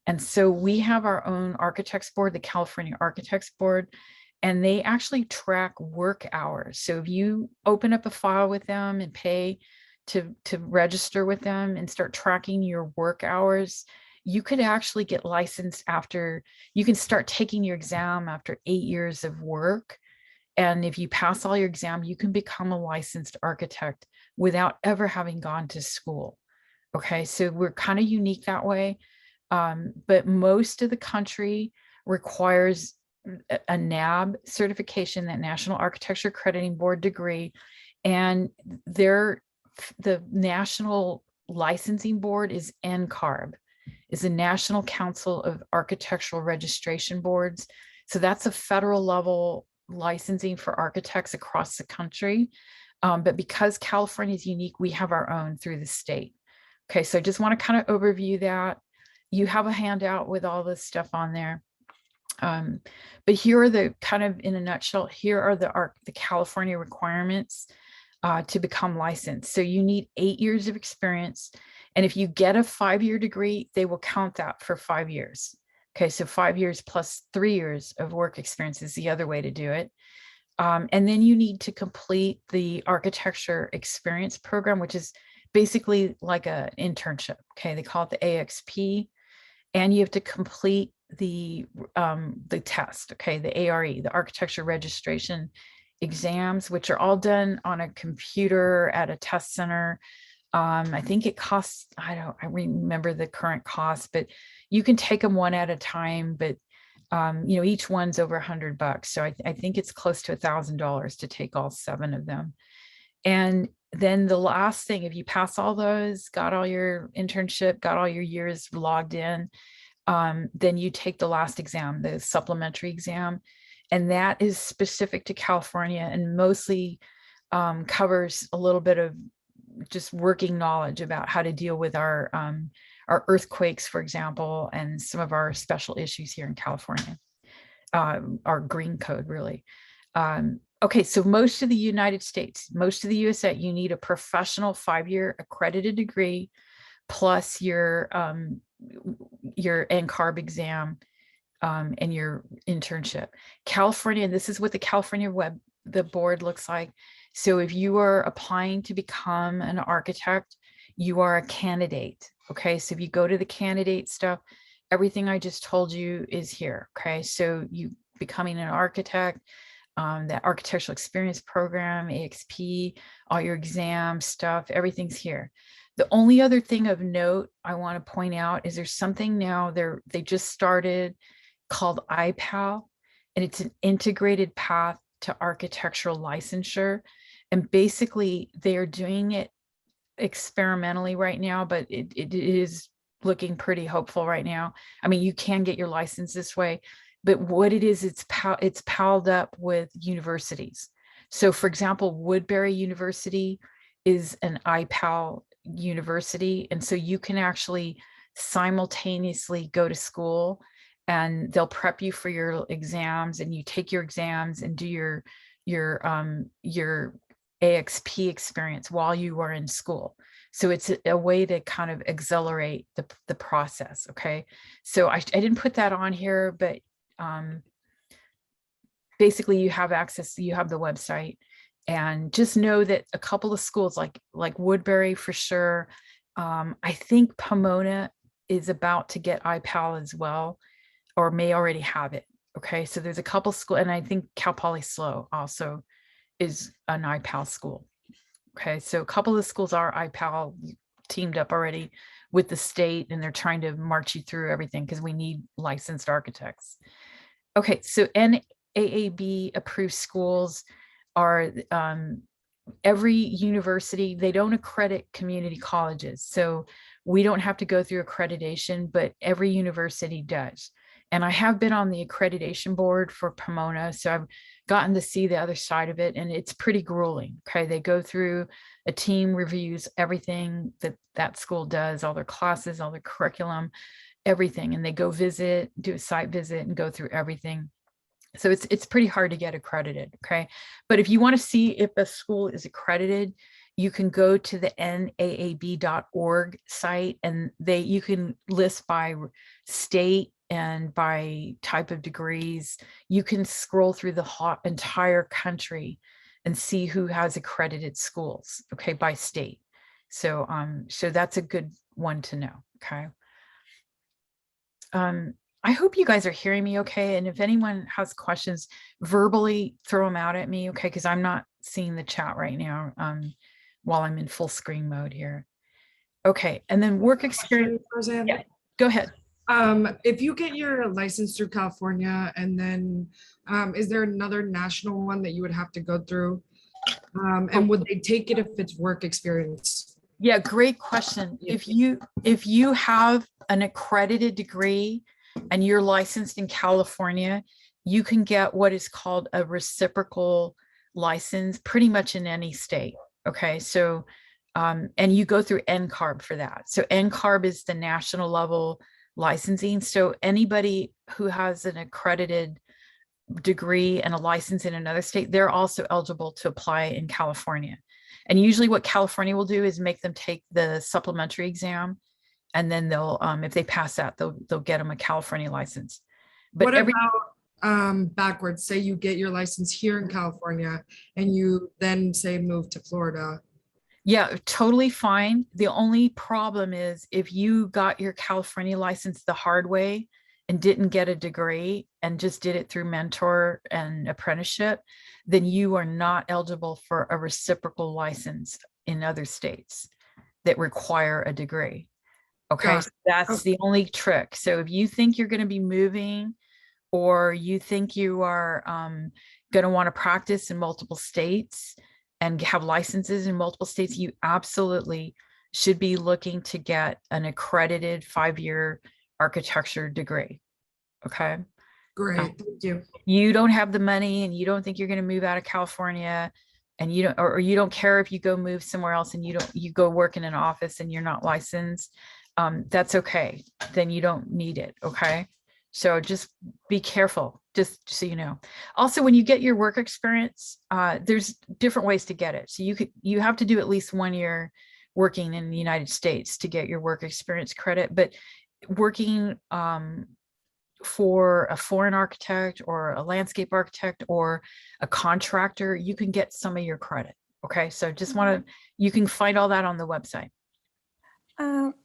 Speaker 1: And so we have our own architects board, the California Architects Board, and they actually track work hours. So if you open up a file with them and pay to register with them and start tracking your work hours, you could actually get licensed after, you can start taking your exam after 8 years of work. And if you pass all your exam, you can become a licensed architect without ever having gone to school. Okay, so we're kind of unique that way. But most of the country requires a NAB certification, that National Architecture Accrediting Board degree. And the national licensing board is NCARB, is the National Council of Architectural Registration Boards. So that's a federal level licensing for architects across the country. But because California is unique, we have our own through the state. Okay, so I just want to kind of overview that. You have a handout with all this stuff on there. But here are the kind of, in a nutshell, here are the California requirements to become licensed. So you need 8 years of experience. And if you get a 5-year degree, they will count that for 5 years. Okay, so 5 years plus 3 years of work experience is the other way to do it. And then you need to complete the architecture experience program, which is basically like an internship. Okay, they call it the AXP. And you have to complete the test, okay, the ARE, the architecture registration exams, which are all done on a computer at a test center. I think it costs, I remember the current cost, but you can take them one at a time, but you know, each one's over $100. So I think it's close to $1,000 to take all 7 of them. And then the last thing, if you pass all those, got all your internship, got all your years logged in, then you take the last exam, the supplementary exam. And that is specific to California and mostly covers a little bit of just working knowledge about how to deal with our earthquakes, for example, and some of our special issues here in California, our green code, really. Okay, so most of the United States, most of the USA, you need a professional 5-year accredited degree plus your NCARB exam and your internship. California, and this is what the California the board looks like. So if you are applying to become an architect, you are a candidate. Okay, so if you go to the candidate stuff, everything I just told you is here. Okay, so you becoming an architect, that architectural experience program, AXP, all your exam stuff, everything's here. The only other thing of note I want to point out is there's something now they just started called IPAL, and it's an integrated path to architectural licensure. And basically they are doing it experimentally right now, but it is looking pretty hopeful right now. I mean, you can get your license this way, but what it is, it's piled up with universities. So for example, Woodbury University is an IPAL university. And so you can actually simultaneously go to school and they'll prep you for your exams, and you take your exams and do your AXP experience while you are in school. So it's a way to kind of accelerate the process. Okay. So I didn't put that on here, but basically you have access, you have the website, and just know that a couple of schools like Woodbury for sure. I think Pomona is about to get IPAL as well, or may already have it. Okay. So there's a couple schools, and I think Cal Poly SLO also is an IPAL school. Okay, so a couple of the schools are IPAL teamed up already with the state, and they're trying to march you through everything because we need licensed architects. Okay, so NAAB approved schools are every university. They don't accredit community colleges, so we don't have to go through accreditation, but every university does. And I have been on the accreditation board for Pomona, so I've gotten to see the other side of it, and it's pretty grueling. Okay, they go through, a team reviews everything that school does, all their classes, all their curriculum, everything, and they go visit, do a site visit, and go through everything. So it's pretty hard to get accredited. Okay, but if you want to see if a school is accredited, you can go to the naab.org site, and you can list by state and by type of degrees. You can scroll through the entire country and see who has accredited schools, okay, by state. So so that's a good one to know. Okay. I hope you guys are hearing me okay. And if anyone has questions, verbally throw them out at me, okay? Because I'm not seeing the chat right now while I'm in full screen mode here. Okay, and then work experience.
Speaker 3: Roseanne?
Speaker 1: Yeah, go ahead.
Speaker 3: If you get your license through California, and then is there another national one that you would have to go through? And would they take it if it's work experience?
Speaker 1: Yeah, great question. If you have an accredited degree and you're licensed in California, you can get what is called a reciprocal license pretty much in any state. Okay, so and you go through NCARB for that. So NCARB is the national level licensing. So anybody who has an accredited degree and a license in another state, they're also eligible to apply in California. And usually what California will do is make them take the supplementary exam, and then they'll if they pass that, they'll get them a California license. But
Speaker 3: what about backwards? Say you get your license here in California and you then say move to Florida.
Speaker 1: Yeah, totally fine. The only problem is if you got your California license the hard way and didn't get a degree and just did it through mentor and apprenticeship, then you are not eligible for a reciprocal license in other states that require a degree. Okay, so that's the only trick. So if you think you're going to be moving, or you think you are going to want to practice in multiple states and have licenses in multiple states, you absolutely should be looking to get an accredited 5-year architecture degree. Okay.
Speaker 3: Great, thank you.
Speaker 1: You don't have the money and you don't think you're going to move out of California, and you don't, or you don't care if you go move somewhere else and you go work in an office and you're not licensed. That's okay. Then you don't need it. Okay. So just be careful, just so you know. Also, when you get your work experience, there's different ways to get it. So you have to do at least 1 year working in the United States to get your work experience credit. But working for a foreign architect or a landscape architect or a contractor, you can get some of your credit. Okay, so just want to, you can find all that on the website.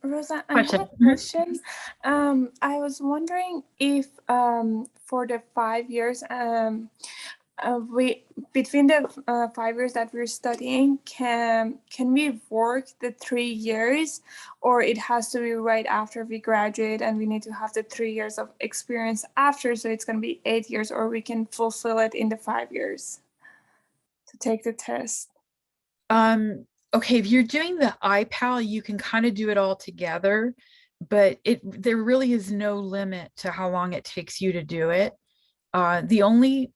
Speaker 8: Rosa, I have a question. I was wondering if for the 5 years, between the 5 years that we're studying, can we work the 3 years, or it has to be right after we graduate and we need to have the 3 years of experience after, so it's going to be 8 years, or we can fulfill it in the 5 years? to take the test?
Speaker 1: Okay, if you're doing the iPal, you can kind of do it all together, but there really is no limit to how long it takes you to do it. The only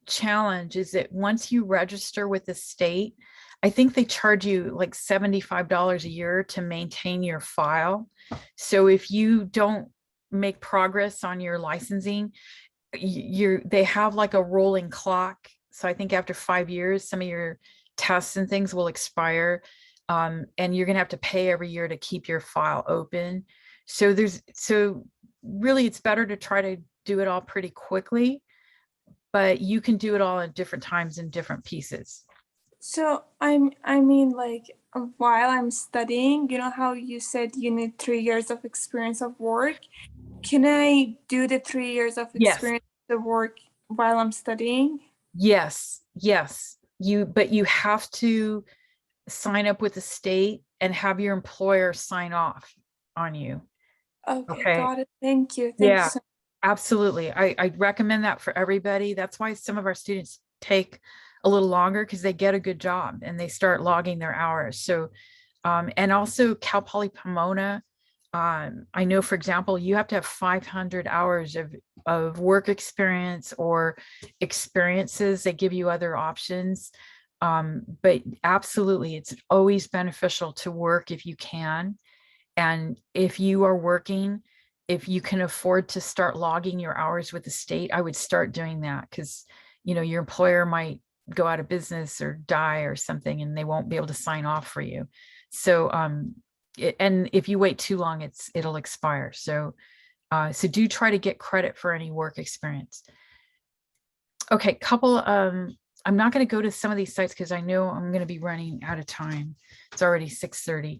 Speaker 1: challenge is that once you register with the state, I think they charge you like $75 a year to maintain your file. So if you don't make progress on your licensing, they have like a rolling clock. So I think after 5 years, some of your tests and things will expire. And you're gonna have to pay every year to keep your file open. So really it's better to try to do it all pretty quickly, but you can do it all at different times in different pieces.
Speaker 8: So I mean, like while I'm studying, you know how you said you need 3 years of experience of work? Can I do the 3 years of
Speaker 1: Yes.
Speaker 8: experience of work while I'm studying?
Speaker 1: Yes, but you have to sign up with the state and have your employer sign off on you.
Speaker 8: Okay,
Speaker 1: Okay.
Speaker 8: got it. Thank you. Thank you
Speaker 1: Yeah,
Speaker 8: so
Speaker 1: absolutely. I recommend that for everybody. That's why some of our students take a little longer, because they get a good job and they start logging their hours. So, and also Cal Poly Pomona, I know, for example, you have to have 500 hours of work experience or experiences. They give you other options. But absolutely, it's always beneficial to work if you can. And if you are working, if you can afford to start logging your hours with the state, I would start doing that, because your employer might go out of business or die or something, and they won't be able to sign off for you. So and if you wait too long, it'll expire. So so do try to get credit for any work experience. Okay, I'm not going to go to some of these sites because I know I'm going to be running out of time. It's already 6:30.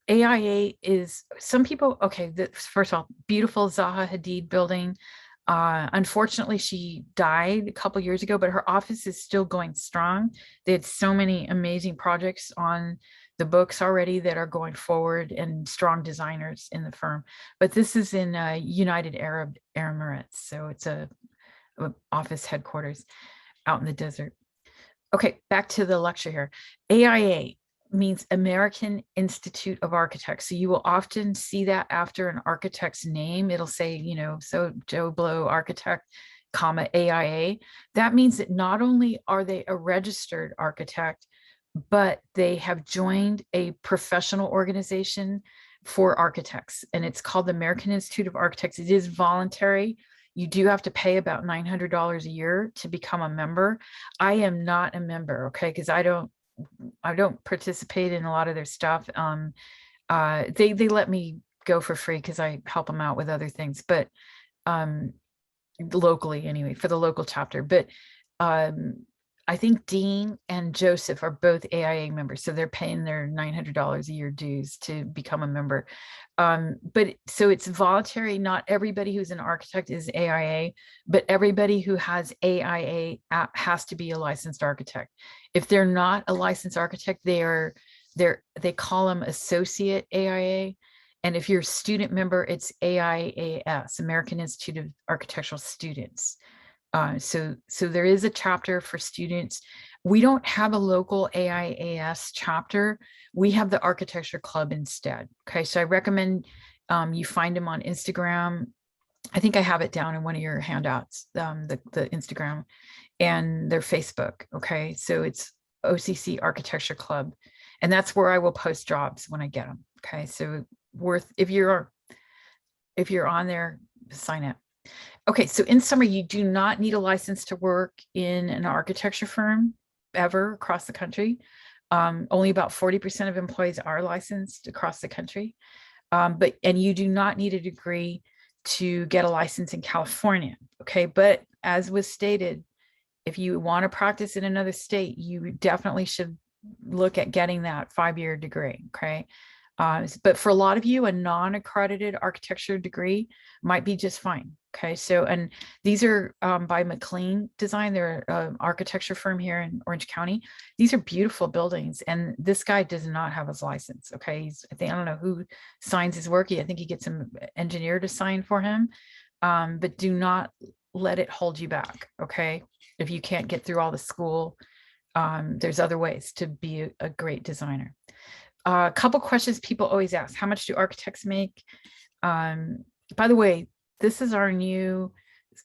Speaker 1: AIA is, some people, okay, first of all, beautiful Zaha Hadid building. Unfortunately, she died a couple years ago, but her office is still going strong. They had so many amazing projects on the books already that are going forward, and strong designers in the firm. But this is in United Arab Emirates, so it's a office headquarters out in the desert. Okay, back to the lecture here. AIA means American Institute of Architects. So you will often see that after an architect's name. It'll say, so Joe Blow architect, comma, AIA. That means that not only are they a registered architect, but they have joined a professional organization for architects, and it's called the American Institute of Architects. It is voluntary. You do have to pay about $900 a year to become a member. I am not a member, okay, because I don't participate in a lot of their stuff. They let me go for free because I help them out with other things, but locally anyway, for the local chapter. But I think Dean and Joseph are both AIA members, so they're paying their $900 a year dues to become a member. But so it's voluntary. Not everybody who's an architect is AIA, but everybody who has AIA has to be a licensed architect. If they're not a licensed architect, they call them associate AIA. And if you're a student member, it's AIAS, American Institute of Architectural Students. So there is a chapter for students. We don't have a local AIAS chapter. We have the Architecture Club instead. Okay, so I recommend you find them on Instagram. I think I have it down in one of your handouts, the Instagram and their Facebook. Okay, so it's OCC Architecture Club, and that's where I will post jobs when I get them. Okay, so if you're on there, sign up. Okay, so in summary, you do not need a license to work in an architecture firm ever across the country. Only about 40% of employees are licensed across the country. And you do not need a degree to get a license in California. Okay, but as was stated, if you want to practice in another state, you definitely should look at getting that 5-year degree. Okay. But for a lot of you, a non-accredited architecture degree might be just fine. Okay, so, and these are by McLean Design. They're an architecture firm here in Orange County. These are beautiful buildings, and this guy does not have his license. Okay, I don't know who signs his work. I think he gets an engineer to sign for him, but do not let it hold you back. Okay, if you can't get through all the school There's other ways to be a great designer. A couple questions people always ask: how much do architects make? By the way, this is our new,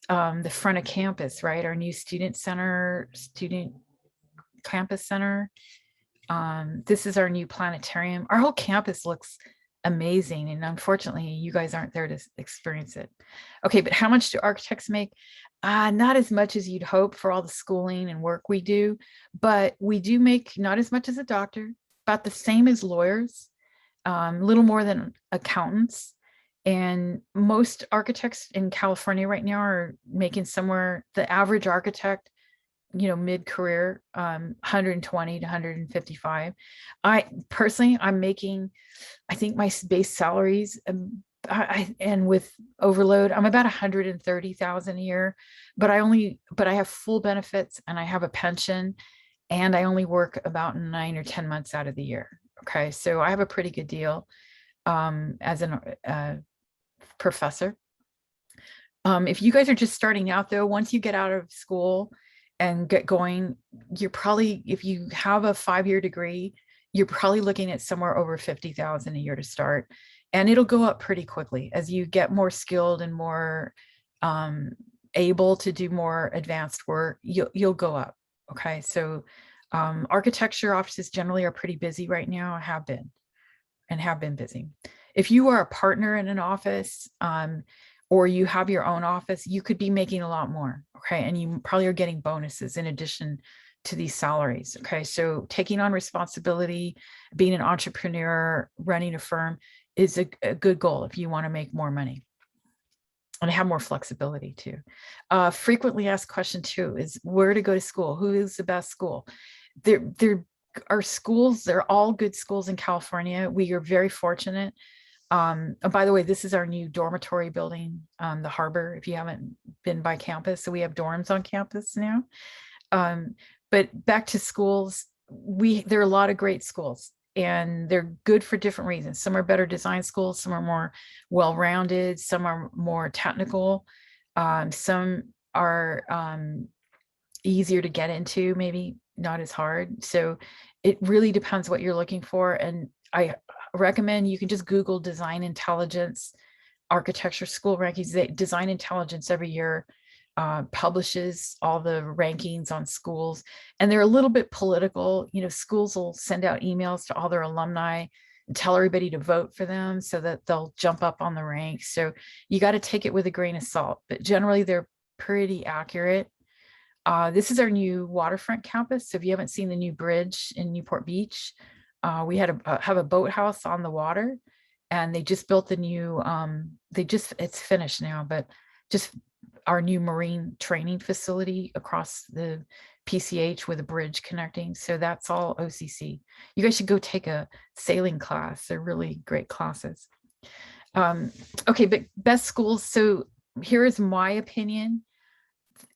Speaker 1: the front of campus, right? Our new student campus center. This is our new planetarium. Our whole campus looks amazing, and unfortunately you guys aren't there to experience it. Okay, but how much do architects make? Not as much as you'd hope for all the schooling and work we do, but we do make not as much as a doctor, about the same as lawyers, a little more than accountants. And most architects in California right now are making somewhere, the average architect, mid-career, 120 to 155. I personally, I'm making, I think my base salaries, and with overload, I'm about 130,000 a year, but I have full benefits and I have a pension, and I only work about 9 or 10 months out of the year. Okay, so I have a pretty good deal as a professor. If you guys are just starting out though, once you get out of school and get going, you're probably, if you have a 5-year degree, you're probably looking at somewhere over 50,000 a year to start. And it'll go up pretty quickly as you get more skilled and more able to do more advanced work. You'll go up. Okay, so architecture offices generally are pretty busy right now. Have been busy. If you are a partner in an office, or you have your own office, you could be making a lot more. Okay, and you probably are getting bonuses in addition to these salaries. Okay, so taking on responsibility, being an entrepreneur, running a firm is a good goal if you want to make more money and have more flexibility too. Frequently asked question too is where to go to school. Who is the best school? There are schools, they're all good schools in California. We are very fortunate. By the way, this is our new dormitory building, the Harbor, if you haven't been by campus. So we have dorms on campus now. But back to schools, there are a lot of great schools, and they're good for different reasons. Some are better design schools, some are more well-rounded, some are more technical, some are easier to get into, maybe not as hard. So it really depends what you're looking for. And I recommend you can just Google Design Intelligence architecture school rankings. Design Intelligence every year publishes all the rankings on schools, and they're a little bit political. Schools will send out emails to all their alumni and tell everybody to vote for them so that they'll jump up on the ranks. So you got to take it with a grain of salt, but generally they're pretty accurate. This is our new waterfront campus. So if you haven't seen the new bridge in Newport Beach, we have a boathouse on the water, and they just built the new, it's finished now, but just our new marine training facility across the PCH with a bridge connecting. So that's all OCC. You guys should go take a sailing class. They're really great classes. Okay, but best schools. So here is my opinion.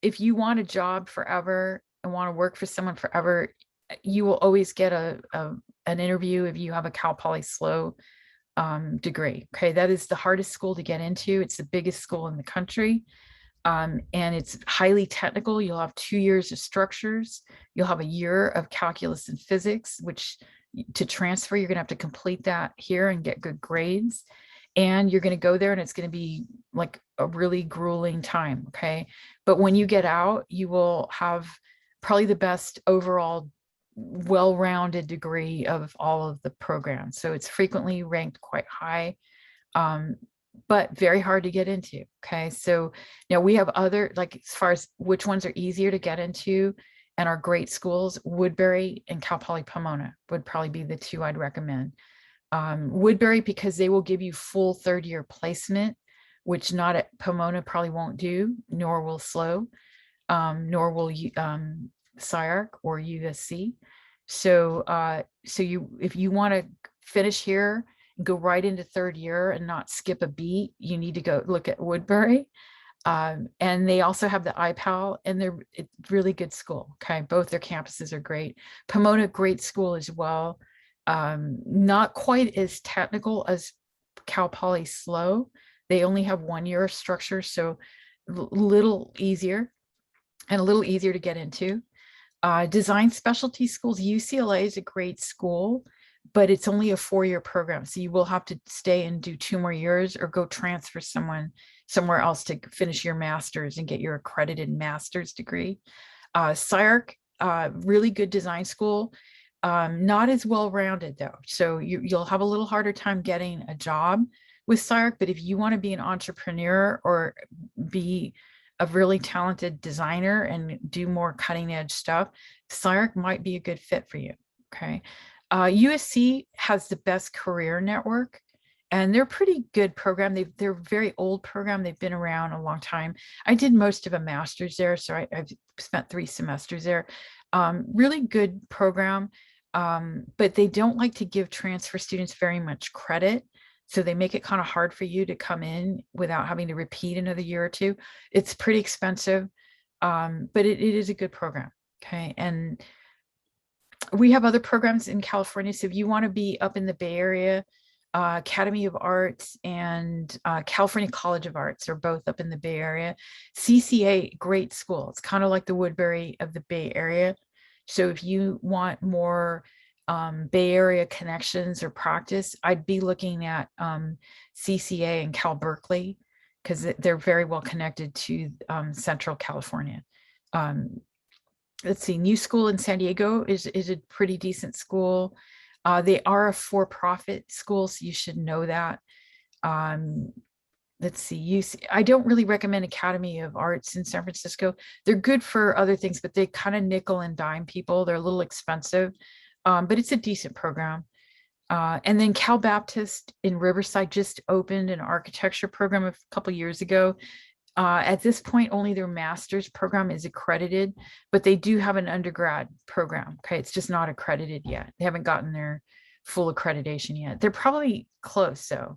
Speaker 1: If you want a job forever and want to work for someone forever, you will always get an interview if you have a Cal Poly SLO degree. Okay, that is the hardest school to get into. It's the biggest school in the country. And it's highly technical. You'll have 2 years of structures. You'll have a year of calculus and physics, which to transfer, you're going to have to complete that here and get good grades. And you're going to go there and it's going to be like a really grueling time. Okay. But when you get out, you will have probably the best overall well-rounded degree of all of the programs. So it's frequently ranked quite high. But very hard to get into. Okay, so now we have other, like as far as which ones are easier to get into and are great schools, Woodbury and Cal Poly Pomona would probably be the two I'd recommend. Woodbury, because they will give you full 3rd-year placement, which not at Pomona probably won't do, nor will SLO, nor will SciArc or USC. So, if you want to finish here, go right into 3rd year and not skip a beat, you need to go look at Woodbury. And they also have the IPAL, and it's really good school. Okay, both their campuses are great. Pomona, great school as well. Not quite as technical as Cal Poly SLO. They only have 1 year of structure, so little easier and a little easier to get into. Design specialty schools, UCLA is a great school, but it's only a 4-year program. So you will have to stay and do 2 more years or go transfer somewhere else to finish your master's and get your accredited master's degree. SciArc, really good design school, not as well-rounded though. So you'll have a little harder time getting a job with SciArc, but if you want to be an entrepreneur or be a really talented designer and do more cutting edge stuff, SciArc might be a good fit for you. Okay. USC has the best career network, and they're a pretty good program. They're a very old program. They've been around a long time. I did most of a master's there, so I've spent 3 semesters there. Really good program, but they don't like to give transfer students very much credit. So they make it kind of hard for you to come in without having to repeat another year or 2. It's pretty expensive, but it is a good program. Okay. And we have other programs in California. So if you want to be up in the Bay Area, Academy of Arts and California College of Arts are both up in the Bay Area. CCA, great school. It's kind of like the Woodbury of the Bay Area. So if you want more Bay Area connections or practice, I'd be looking at CCA and Cal Berkeley, because they're very well connected to Central California. Let's see, New School in San Diego is a pretty decent school. They are a for-profit school, so you should know that. Let's see, I don't really recommend Academy of Arts in San Francisco. They're good for other things, but they kind of nickel and dime people. They're a little expensive, but it's a decent program. And then Cal Baptist in Riverside just opened an architecture program a couple years ago. At this point, only their master's program is accredited, but they do have an undergrad program. Okay, it's just not accredited yet. They haven't gotten their full accreditation yet. They're probably close, though.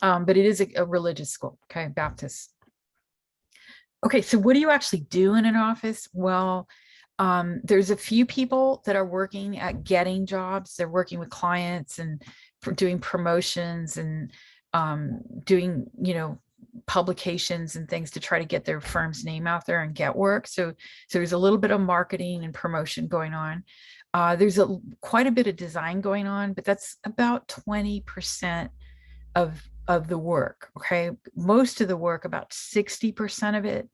Speaker 1: But it is a religious school, okay, Baptist. Okay, so what do you actually do in an office? Well, there's a few people that are working at getting jobs. They're working with clients and doing promotions and doing, publications and things to try to get their firm's name out there and get work. So there's a little bit of marketing and promotion going on. There's quite a bit of design going on, but that's about 20% of the work. Okay, most of the work, about 60% of it,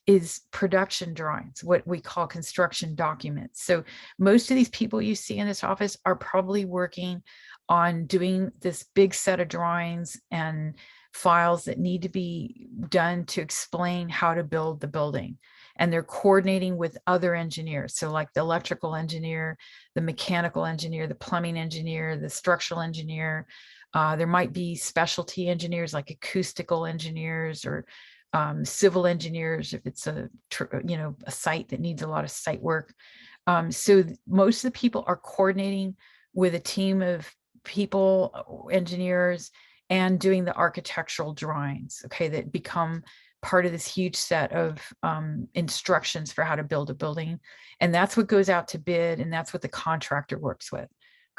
Speaker 1: is production drawings, what we call construction documents. So most of these people you see in this office are probably working on doing this big set of drawings and files that need to be done to explain how to build the building. And they're coordinating with other engineers. So like the electrical engineer, the mechanical engineer, the plumbing engineer, the structural engineer. There might be specialty engineers like acoustical engineers or civil engineers if it's a site that needs a lot of site work. So most of the people are coordinating with a team of people, engineers, and doing the architectural drawings, okay, that become part of this huge set of instructions for how to build a building. And that's what goes out to bid, and that's what the contractor works with.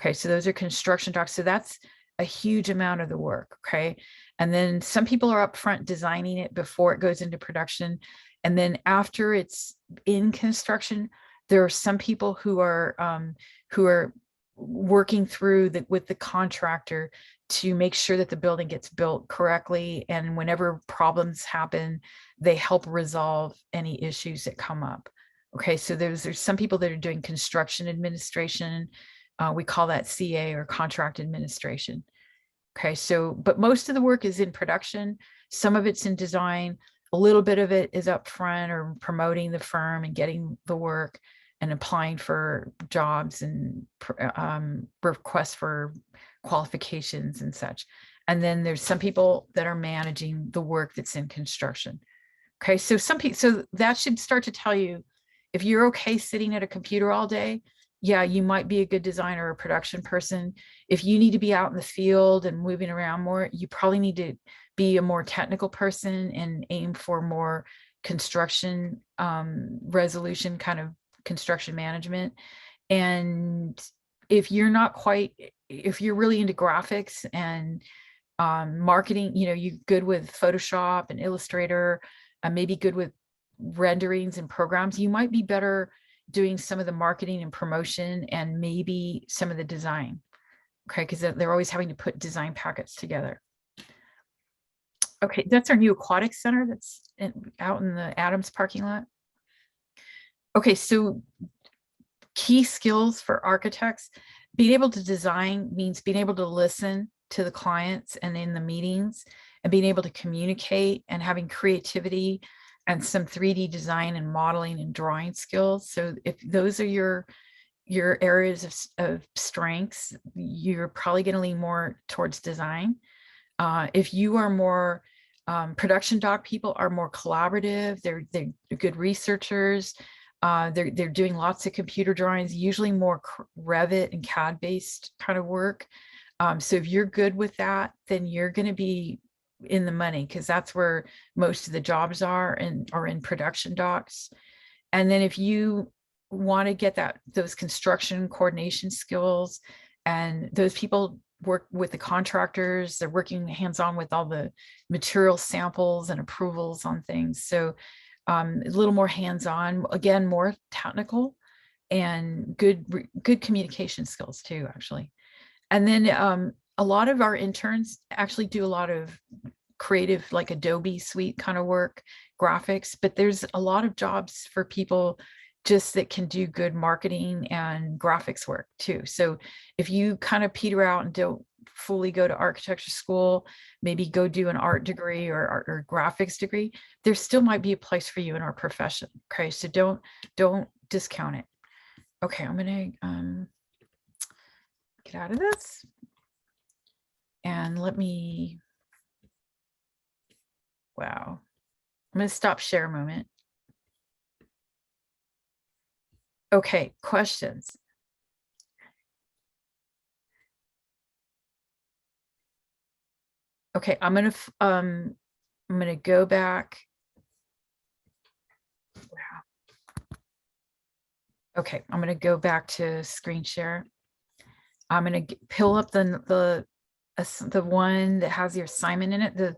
Speaker 1: Okay, so those are construction docs. So that's a huge amount of the work, okay? And then some people are up front designing it before it goes into production. And then after it's in construction, there are some people who are working through with the contractor to make sure that the building gets built correctly. And whenever problems happen, they help resolve any issues that come up. Okay, so there's some people that are doing construction administration. We call that CA, or contract administration. Okay, so, but most of the work is in production. Some of it's in design. A little bit of it is up front or promoting the firm and getting the work and applying for jobs and requests for qualifications and such. And then there's some people that are managing the work that's in construction. Okay, so so that should start to tell you, if you're okay sitting at a computer all day, yeah, you might be a good designer or production person. If you need to be out in the field and moving around more, you probably need to be a more technical person and aim for more construction resolution, kind of construction management. And if you're really into graphics and marketing, you're good with Photoshop and Illustrator, maybe good with renderings and programs, you might be better doing some of the marketing and promotion and maybe some of the design. Okay, because they're always having to put design packets together. Okay, that's our new aquatic center that's out in the Adams parking lot. Okay, so key skills for architects: being able to design means being able to listen to the clients and in the meetings, and being able to communicate, and having creativity and some 3D design and modeling and drawing skills. So if those are your areas of strengths, you're probably going to lean more towards design. If you are more production doc people are more collaborative, they're good researchers, they're doing lots of computer drawings, usually more Revit and CAD based kind of work. So if you're good with that, then you're going to be in the money, because that's where most of the jobs are in production docs. And then if you want to get those construction coordination skills, and those people work with the contractors, they're working hands-on with all the material samples and approvals on things. So a little more hands-on, again, more technical, and good communication skills too, actually. And then a lot of our interns actually do a lot of creative, like Adobe suite kind of work, graphics, but there's a lot of jobs for people just that can do good marketing and graphics work too. So if you kind of peter out and don't fully go to architecture school, maybe go do an art degree or graphics degree, there still might be a place for you in our profession. Okay, so don't discount it. Okay, I'm gonna get out of this, and let me, wow, I'm gonna stop share a moment. Okay, questions. Okay, I'm gonna go back. Wow. Okay, I'm gonna go back to screen share. I'm gonna pull up the one that has your assignment in it.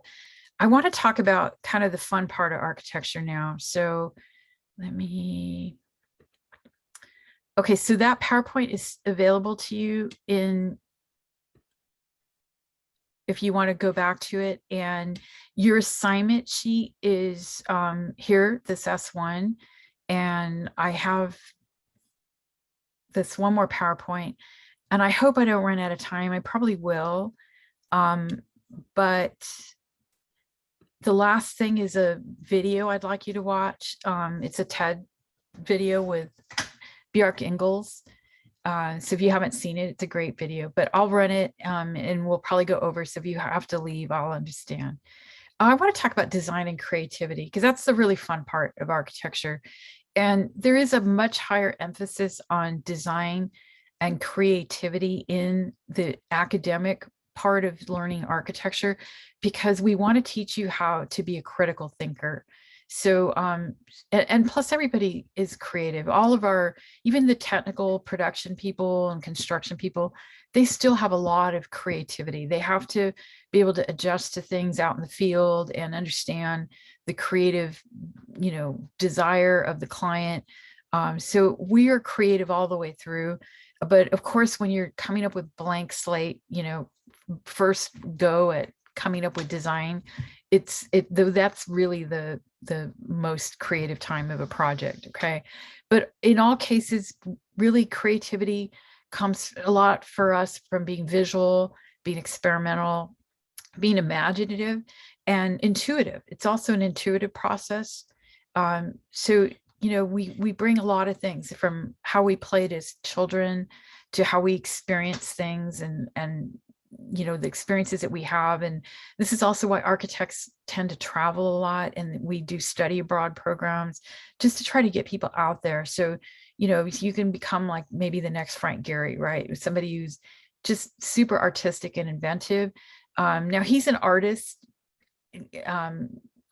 Speaker 1: I want to talk about kind of the fun part of architecture now. So let me. Okay, so that PowerPoint is available to you if you want to go back to it, and your assignment sheet is here, this S1, and I have this one more PowerPoint, and I hope I don't run out of time. I probably will, but the last thing is a video I'd like you to watch. It's a TED video with Bjork Ingalls. So if you haven't seen it, it's a great video, but I'll run it and we'll probably go over. So if you have to leave, I'll understand. I want to talk about design and creativity, because that's the really fun part of architecture. And there is a much higher emphasis on design and creativity in the academic part of learning architecture, because we want to teach you how to be a critical thinker. So, and plus everybody is creative. All of even the technical production people and construction people, they still have a lot of creativity. They have to be able to adjust to things out in the field and understand the creative, desire of the client. So we are creative all the way through. But of course, when you're coming up with blank slate, first go at coming up with design, that's really the most creative time of a project. Okay, but in all cases, really creativity comes a lot for us from being visual, being experimental, being imaginative, and intuitive. It's also an intuitive process. So we bring a lot of things, from how we played as children to how we experience things, and the experiences that we have. And this is also why architects tend to travel a lot, and we do study abroad programs just to try to get people out there. So you can become like maybe the next Frank Gehry, right? Somebody who's just super artistic and inventive. Now he's an artist.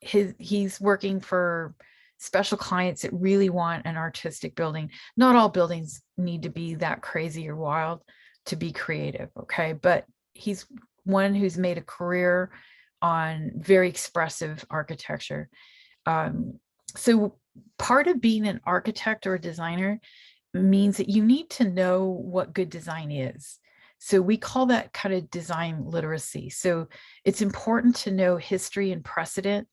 Speaker 1: He's working for special clients that really want an artistic building. Not all buildings need to be that crazy or wild to be creative, okay? But he's one who's made a career on very expressive architecture. So part of being an architect or a designer means that you need to know what good design is. So we call that kind of design literacy. So it's important to know history and precedent,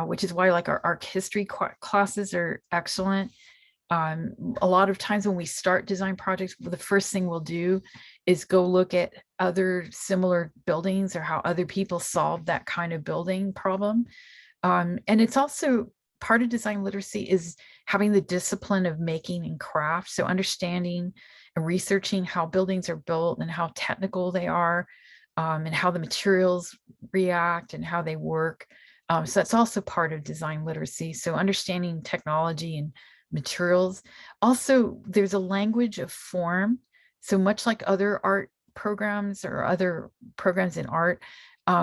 Speaker 1: which is why like our art history classes are excellent. A lot of times when we start design projects, the first thing we'll do is go look at other similar buildings or how other people solve that kind of building problem. And it's also part of design literacy is having the discipline of making and craft. So understanding and researching how buildings are built and how technical they are, and how the materials react and how they work. So that's also part of design literacy. So understanding technology and materials. Also, there's a language of form. So much like other art programs or other programs in art,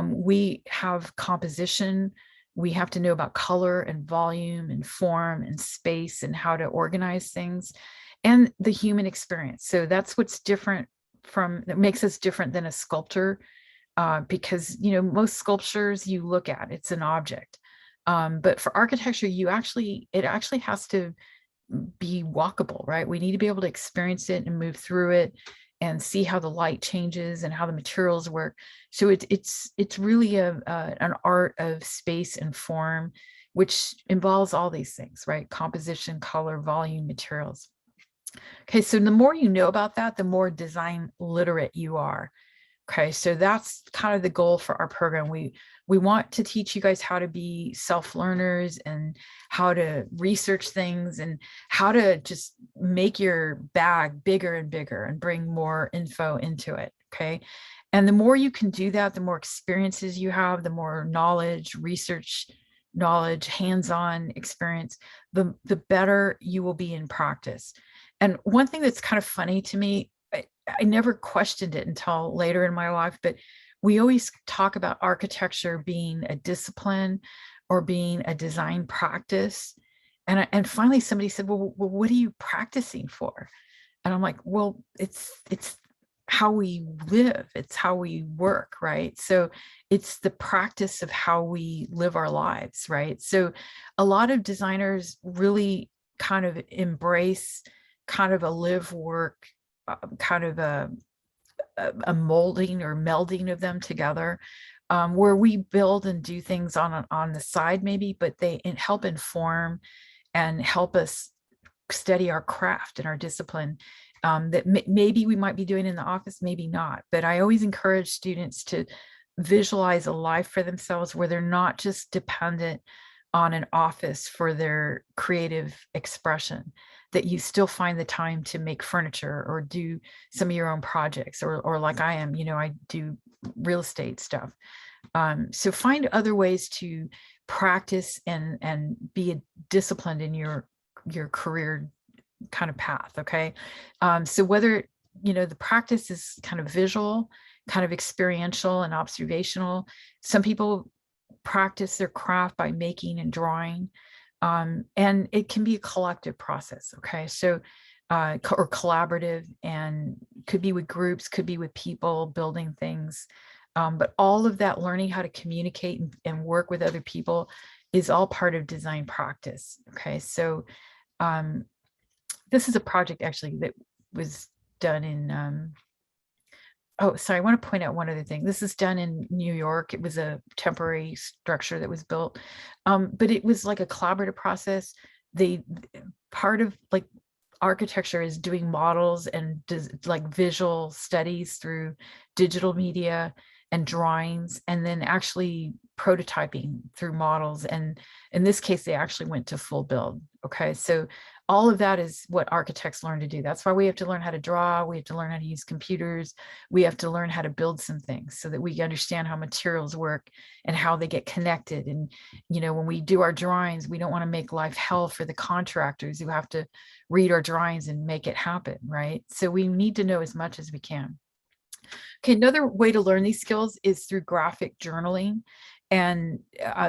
Speaker 1: we have composition. We have to know about color and volume and form and space and how to organize things and the human experience. So that's what's different that makes us different than a sculptor, because, you know, most sculptures you look at, it's an object. But for architecture, it actually has to be walkable, right? We need to be able to experience it and move through it and see how the light changes and how the materials work. So it's really an art of space and form, which involves all these things, right? Composition, color, volume, materials. Okay, so the more you know about that, the more design literate you are. Okay, so that's kind of the goal for our program. We want to teach you guys how to be self-learners and how to research things and how to just make your bag bigger and bigger and bring more info into it, okay? And the more you can do that, the more experiences you have, the more knowledge, research knowledge, hands-on experience, the better you will be in practice. And one thing that's kind of funny to me, I never questioned it until later in my life, but we always talk about architecture being a discipline or being a design practice. And finally somebody said, well, what are you practicing for? And I'm like, well, it's how we live. It's how we work, right? So it's the practice of how we live our lives, right? So a lot of designers really kind of embrace kind of a live work, kind of a molding or melding of them together, where we build and do things on the side maybe, but they help inform and help us study our craft and our discipline, that maybe we might be doing in the office, maybe not. But I always encourage students to visualize a life for themselves where they're not just dependent on an office for their creative expression, that you still find the time to make furniture or do some of your own projects, or like I am, you know, I do real estate stuff. So find other ways to practice and be disciplined in your career kind of path, okay? So whether, you know, the practice is kind of visual, kind of experiential and observational. Some people practice their craft by making and drawing. And it can be a collective process, okay? So, or collaborative, and could be with groups, could be with people building things. But all of that learning how to communicate and work with other people is all part of design practice, okay? So this is a project actually that was done in, oh, sorry, I want to point out one other thing. This is done in New York. It was a temporary structure that was built, but it was like a collaborative process. Part of like architecture is doing models and like visual studies through digital media and drawings, and then actually prototyping through models. And in this case, they actually went to full build. Okay, so all of that is what architects learn to do. That's why we have to learn how to draw. We have to learn how to use computers. We have to learn how to build some things so that we understand how materials work and how they get connected. And, you know, when we do our drawings, we don't want to make life hell for the contractors who have to read our drawings and make it happen, right? So we need to know as much as we can. Okay, another way to learn these skills is through graphic journaling and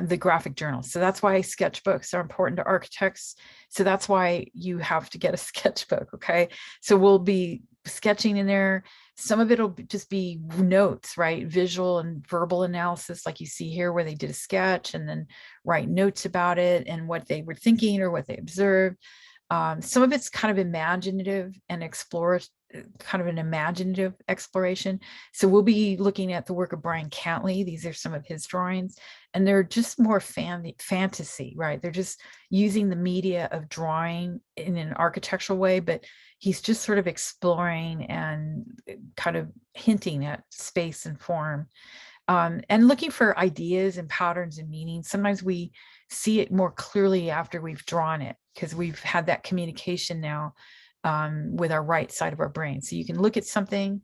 Speaker 1: the graphic journal. So that's why sketchbooks are important to architects. So that's why you have to get a sketchbook, okay? So we'll be sketching in there. Some of it'll just be notes, right? Visual and verbal analysis, like you see here, where they did a sketch and then write notes about it and what they were thinking or what they observed. Some of it's kind of imaginative and kind of an imaginative exploration. So we'll be looking at the work of Brian Cantley. These are some of his drawings, and they're just more fantasy, right? They're just using the media of drawing in an architectural way, but he's just sort of exploring and kind of hinting at space and form. And looking for ideas and patterns and meanings. Sometimes we see it more clearly after we've drawn it, because we've had that communication now with our right side of our brain. So you can look at something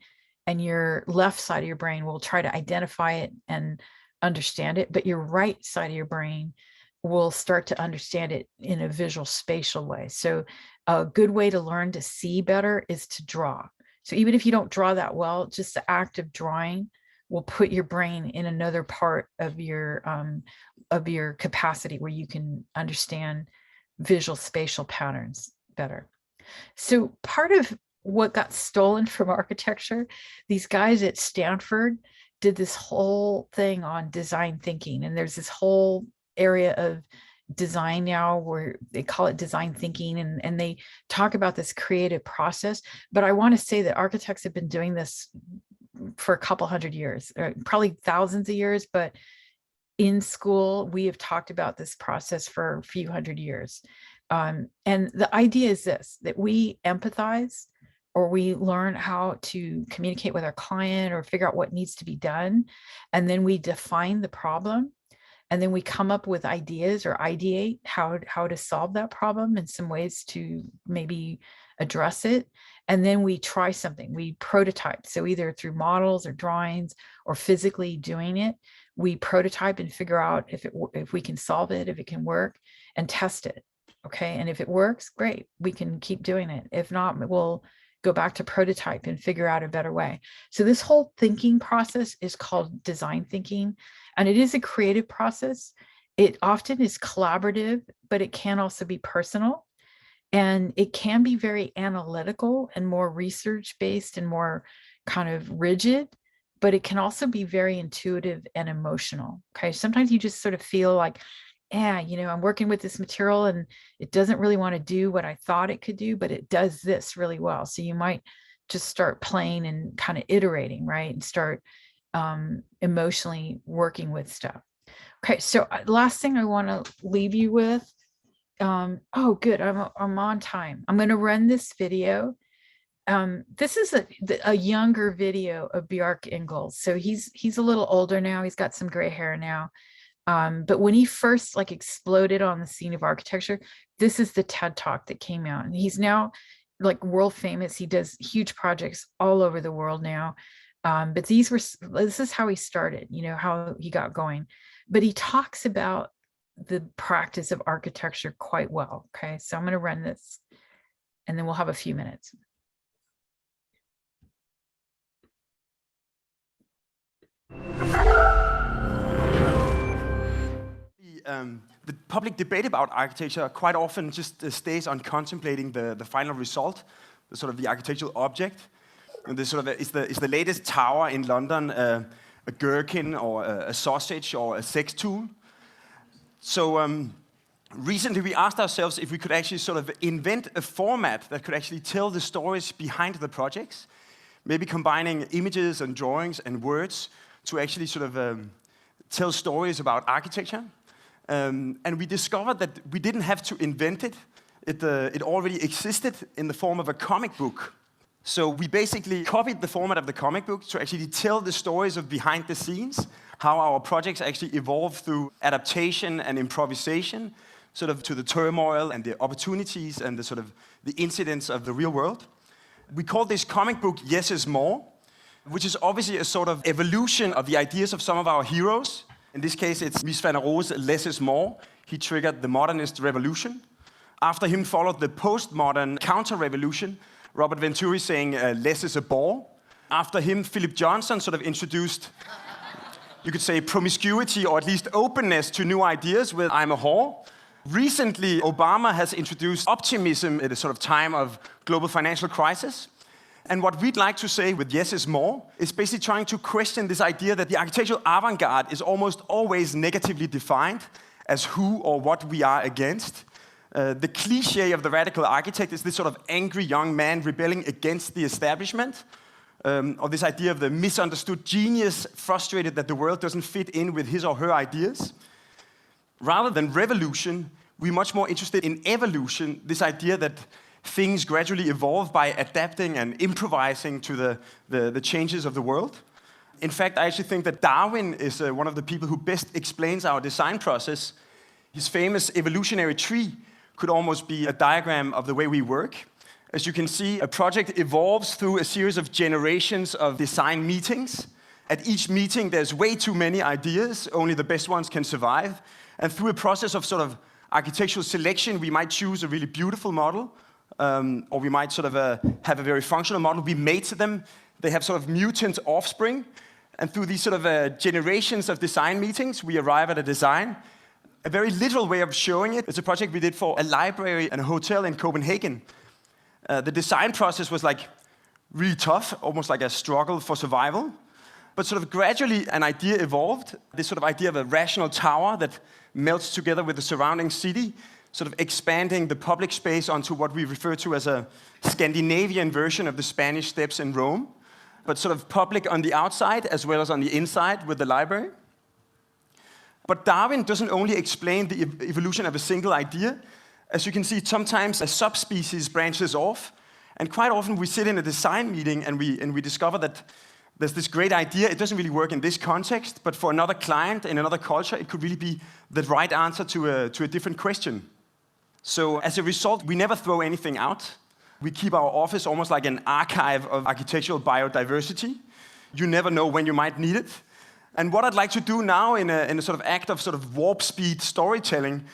Speaker 1: and your left side of your brain will try to identify it and understand it, but your right side of your brain will start to understand it in a visual spatial way. So a good way to learn to see better is to draw. So even if you don't draw that well, just the act of drawing will put your brain in another part of your capacity where you can understand visual spatial patterns better. So part of what got stolen from architecture, these guys at Stanford did this whole thing on design thinking. And there's this whole area of design now where they call it design thinking, and they talk about this creative process. But I want to say that architects have been doing this for a couple hundred years, probably thousands of years, but in school, we have talked about this process for a few hundred years. And the idea is this, that we empathize, or we learn how to communicate with our client or figure out what needs to be done. And then we define the problem. And then we come up with ideas or ideate how to solve that problem and some ways to maybe address it. And then we try something, we prototype. So either through models or drawings or physically doing it, we prototype and figure out if we can solve it, if it can work, and test it. Okay. And if it works, great, we can keep doing it. If not, we'll go back to prototype and figure out a better way. So this whole thinking process is called design thinking, and it is a creative process. It often is collaborative, but it can also be personal. And it can be very analytical and more research-based and more kind of rigid, but it can also be very intuitive and emotional. Okay. Sometimes you just sort of feel like, yeah, I'm working with this material and it doesn't really want to do what I thought it could do, but it does this really well. So you might just start playing and kind of iterating, right? And start emotionally working with stuff. Okay. So last thing I want to leave you with, oh, good. I'm on time. I'm going to run this video. This is a younger video of Bjarke Ingels. So he's a little older now. He's got some gray hair now. But when he first exploded on the scene of architecture, this is the TED Talk that came out, and he's now world famous. He does huge projects all over the world now. But this is how he started, how he got going. But he talks about the practice of architecture quite well. Okay, so I'm going to run this and then we'll have a few minutes.
Speaker 9: The public debate about architecture quite often just stays on contemplating the final result, the sort of the architectural object. And this sort of is the latest tower in London a gherkin or a sausage or a sex tool? So recently we asked ourselves if we could actually sort of invent a format that could actually tell the stories behind the projects, maybe combining images and drawings and words to actually sort of tell stories about architecture. And we discovered that we didn't have to invent it. It already existed in the form of a comic book. So we basically copied the format of the comic book to actually tell the stories of behind the scenes, how our projects actually evolve through adaptation and improvisation, sort of to the turmoil and the opportunities and the sort of the incidents of the real world. We call this comic book Yes is More, which is obviously a sort of evolution of the ideas of some of our heroes. In this case, it's Mies van der Rohe's Less is More. He triggered the modernist revolution. After him followed the postmodern counter-revolution, Robert Venturi saying less is a bore. After him, Philip Johnson sort of introduced, you could say, promiscuity or at least openness to new ideas with I'm a whore. Recently, Obama has introduced optimism at a sort of time of global financial crisis. And what we'd like to say with Yes is More is basically trying to question this idea that the architectural avant-garde is almost always negatively defined as who or what we are against. The cliche of the radical architect is this sort of angry young man rebelling against the establishment, or this idea of the misunderstood genius frustrated that the world doesn't fit in with his or her ideas. Rather than revolution, we're much more interested in evolution, this idea that things gradually evolve by adapting and improvising to the changes of the world. In fact, I actually think that Darwin is one of the people who best explains our design process. His famous evolutionary tree could almost be a diagram of the way we work. As you can see, a project evolves through a series of generations of design meetings. At each meeting, there's way too many ideas, only the best ones can survive. And through a process of sort of architectural selection, we might choose a really beautiful model, or we might sort of have a very functional model. We mate them. They have sort of mutant offspring. And through these sort of generations of design meetings, we arrive at a design. A very literal way of showing it is a project we did for a library and a hotel in Copenhagen. The design process was like really tough, almost like a struggle for survival. But sort of gradually an idea evolved, this sort of idea of a rational tower that melts together with the surrounding city, sort of expanding the public space onto what we refer to as a Scandinavian version of the Spanish Steps in Rome, but sort of public on the outside as well as on the inside with the library. But Darwin doesn't only explain the evolution of a single idea. As you can see, sometimes a subspecies branches off, and quite often we sit in a design meeting and we discover that there's this great idea. It doesn't really work in this context, but for another client in another culture, it could really be the right answer to a different question. So as a result, we never throw anything out. We keep our office almost like an archive of architectural biodiversity. You never know when you might need it. And what I'd like to do now in a sort of act of sort of warp speed storytelling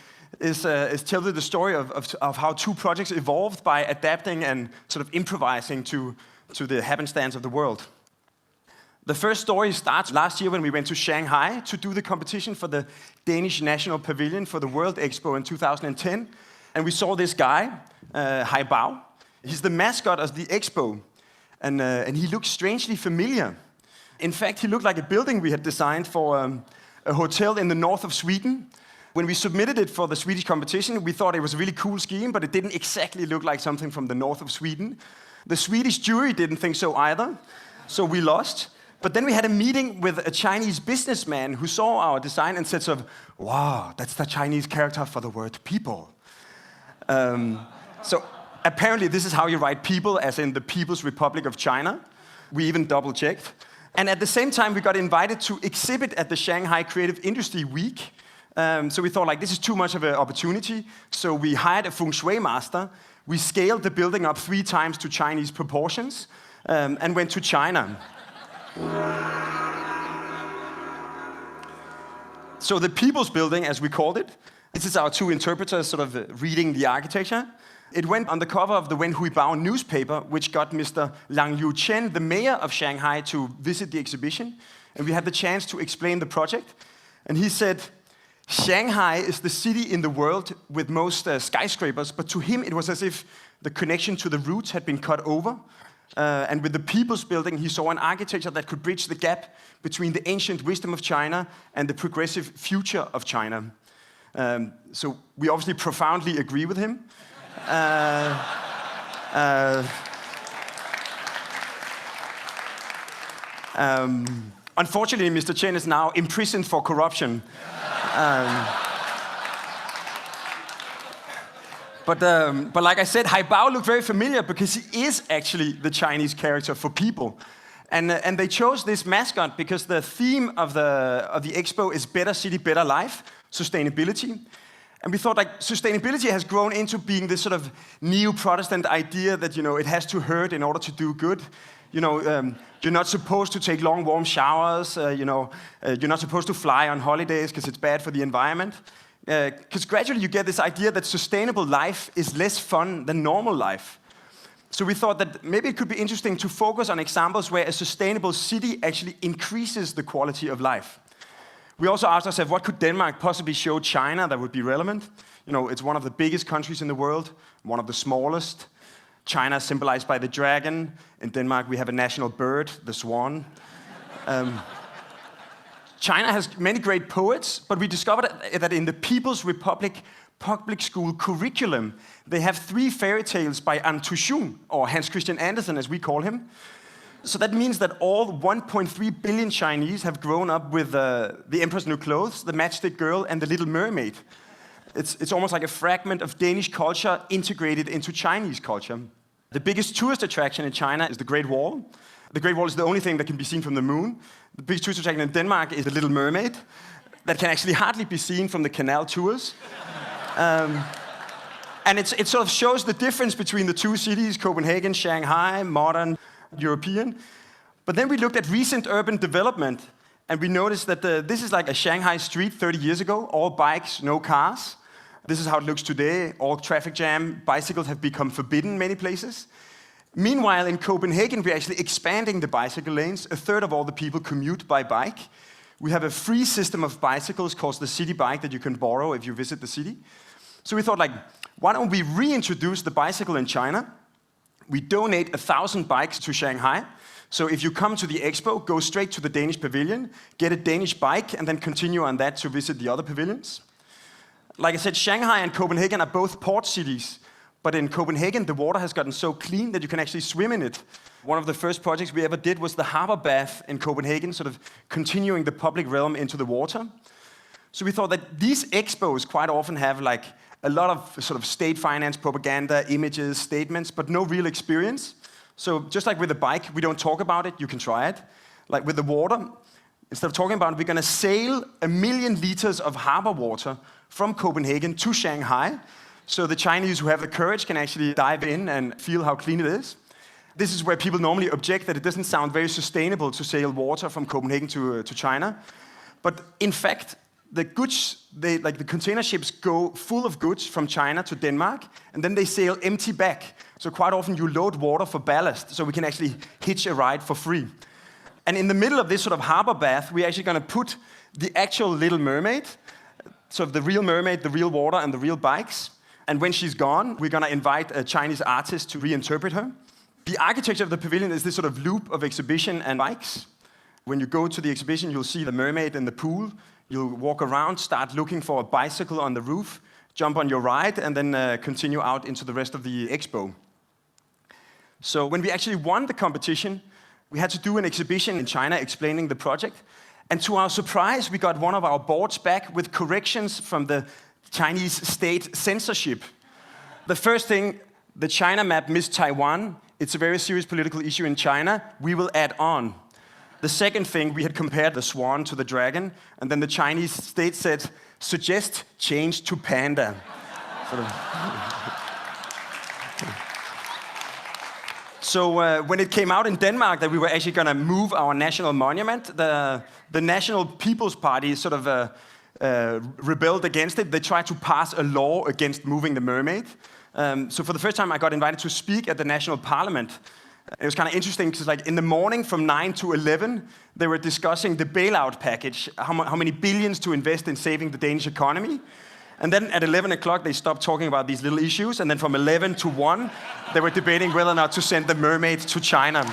Speaker 9: is tell you the story of how two projects evolved by adapting and sort of improvising to the happenstance of the world. The first story starts last year when we went to Shanghai to do the competition for the Danish National Pavilion for the World Expo in 2010. And we saw this guy, Hai Bao. He's the mascot of the expo. And he looked strangely familiar. In fact, he looked like a building we had designed for a hotel in the north of Sweden. When we submitted it for the Swedish competition, we thought it was a really cool scheme, but it didn't exactly look like something from the north of Sweden. The Swedish jury didn't think so either, so we lost. But then we had a meeting with a Chinese businessman who saw our design and said sort of, wow, that's the Chinese character for the word people. So apparently this is how you write people, as in the People's Republic of China. We even double-checked. And at the same time, we got invited to exhibit at the Shanghai Creative Industry Week. So we thought, like, this is too much of an opportunity. So we hired a feng shui master. We scaled the building up 3 times to Chinese proportions and went to China. So the People's Building, as we called it, this is our 2 interpreters sort of reading the architecture. It went on the cover of the Wen Huibao newspaper, which got Mr. Lang Yuchen, the mayor of Shanghai, to visit the exhibition. And we had the chance to explain the project. And he said, Shanghai is the city in the world with most skyscrapers, but to him it was as if the connection to the roots had been cut over. And with the People's Building, he saw an architecture that could bridge the gap between the ancient wisdom of China and the progressive future of China. So we obviously profoundly agree with him. Unfortunately, Mr. Chen is now imprisoned for corruption. But like I said, Hai Bao looked very familiar because he is actually the Chinese character for people. And they chose this mascot because the theme of the expo is better city, better life, sustainability. And we thought, like, sustainability has grown into being this sort of neo-Protestant idea that, you know, it has to hurt in order to do good. You know, you're not supposed to take long, warm showers. You're not supposed to fly on holidays because it's bad for the environment. Because gradually you get this idea that sustainable life is less fun than normal life. So we thought that maybe it could be interesting to focus on examples where a sustainable city actually increases the quality of life. We also asked ourselves, what could Denmark possibly show China that would be relevant? You know, it's one of the biggest countries in the world, one of the smallest. China symbolized by the dragon. In Denmark, we have a national bird, the swan. China has many great poets, but we discovered that in the People's Republic public school curriculum, they have 3 fairy tales by An Tushun, or Hans Christian Andersen, as we call him. So that means that all 1.3 billion Chinese have grown up with The Emperor's New Clothes, The Matchstick Girl, and The Little Mermaid. It's almost like a fragment of Danish culture integrated into Chinese culture. The biggest tourist attraction in China is the Great Wall. The Great Wall is the only thing that can be seen from the moon. The biggest tourist attraction in Denmark is The Little Mermaid, that can actually hardly be seen from the canal tours. And it sort of shows the difference between the 2 cities, Copenhagen, Shanghai, modern, European. But then we looked at recent urban development, and we noticed that this is like a Shanghai street 30 years ago, all bikes, no cars. This is how it looks today, all traffic jam, bicycles have become forbidden in many places. Meanwhile, in Copenhagen, we're actually expanding the bicycle lanes. 1/3 of all the people commute by bike. We have a free system of bicycles called the City Bike that you can borrow if you visit the city. So we thought, like, why don't we reintroduce the bicycle in China? We donate 1,000 bikes to Shanghai. So if you come to the expo, go straight to the Danish pavilion, get a Danish bike, and then continue on that to visit the other pavilions. Like I said, Shanghai and Copenhagen are both port cities. But in Copenhagen, the water has gotten so clean that you can actually swim in it. One of the first projects we ever did was the harbor bath in Copenhagen, sort of continuing the public realm into the water. So we thought that these expos quite often have like a lot of sort of state finance propaganda, images, statements, but no real experience. So just like with the bike, we don't talk about it, you can try it. Like with the water, instead of talking about it, we're going to sail 1 million liters of harbor water from Copenhagen to Shanghai. So the Chinese who have the courage can actually dive in and feel how clean it is. This is where people normally object that it doesn't sound very sustainable to sail water from Copenhagen to China. But in fact, the goods, the container ships go full of goods from China to Denmark, and then they sail empty back. So quite often you load water for ballast, so we can actually hitch a ride for free. And in the middle of this sort of harbor bath, we're actually going to put the actual Little Mermaid, so the real mermaid, the real water, and the real bikes. And when she's gone, we're going to invite a Chinese artist to reinterpret her. The architecture of the pavilion is this sort of loop of exhibition and bikes. When you go to the exhibition, you'll see the mermaid in the pool. You'll walk around, start looking for a bicycle on the roof, jump on your ride, and then continue out into the rest of the expo. So when we actually won the competition, we had to do an exhibition in China explaining the project. And to our surprise, we got one of our boards back with corrections from the Chinese state censorship. The first thing, the China map missed Taiwan. It's a very serious political issue in China. We will add on. The second thing, we had compared the swan to the dragon, and then the Chinese state said, suggest change to panda. Sort of. So when it came out in Denmark that we were actually going to move our national monument, the National People's Party sort of rebelled against it. They tried to pass a law against moving the mermaid. So for the first time, I got invited to speak at the National Parliament. It was kind of interesting because, like, in the morning from 9 to 11, they were discussing the bailout package, how many billions to invest in saving the Danish economy. And then at 11 o'clock, they stopped talking about these little issues. And then from 11 to 1, they were debating whether or not to send the mermaid to China.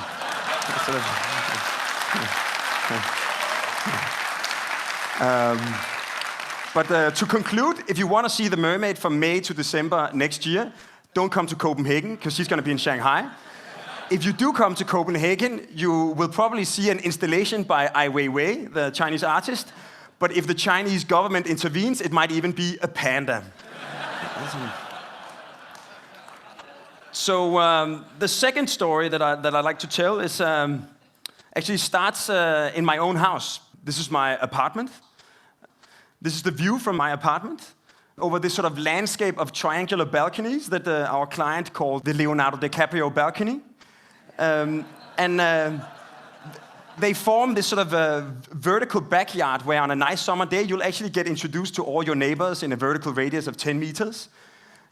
Speaker 9: But to conclude, if you want to see the mermaid from May to December next year, don't come to Copenhagen, because she's going to be in Shanghai. If you do come to Copenhagen, you will probably see an installation by Ai Weiwei, the Chinese artist. But if the Chinese government intervenes, it might even be a panda. So the second story that I like to tell is actually starts in my own house. This is my apartment. This is the view from my apartment over this sort of landscape of triangular balconies that our client called the Leonardo DiCaprio balcony. They form this sort of vertical backyard where on a nice summer day, you'll actually get introduced to all your neighbors in a vertical radius of 10 meters.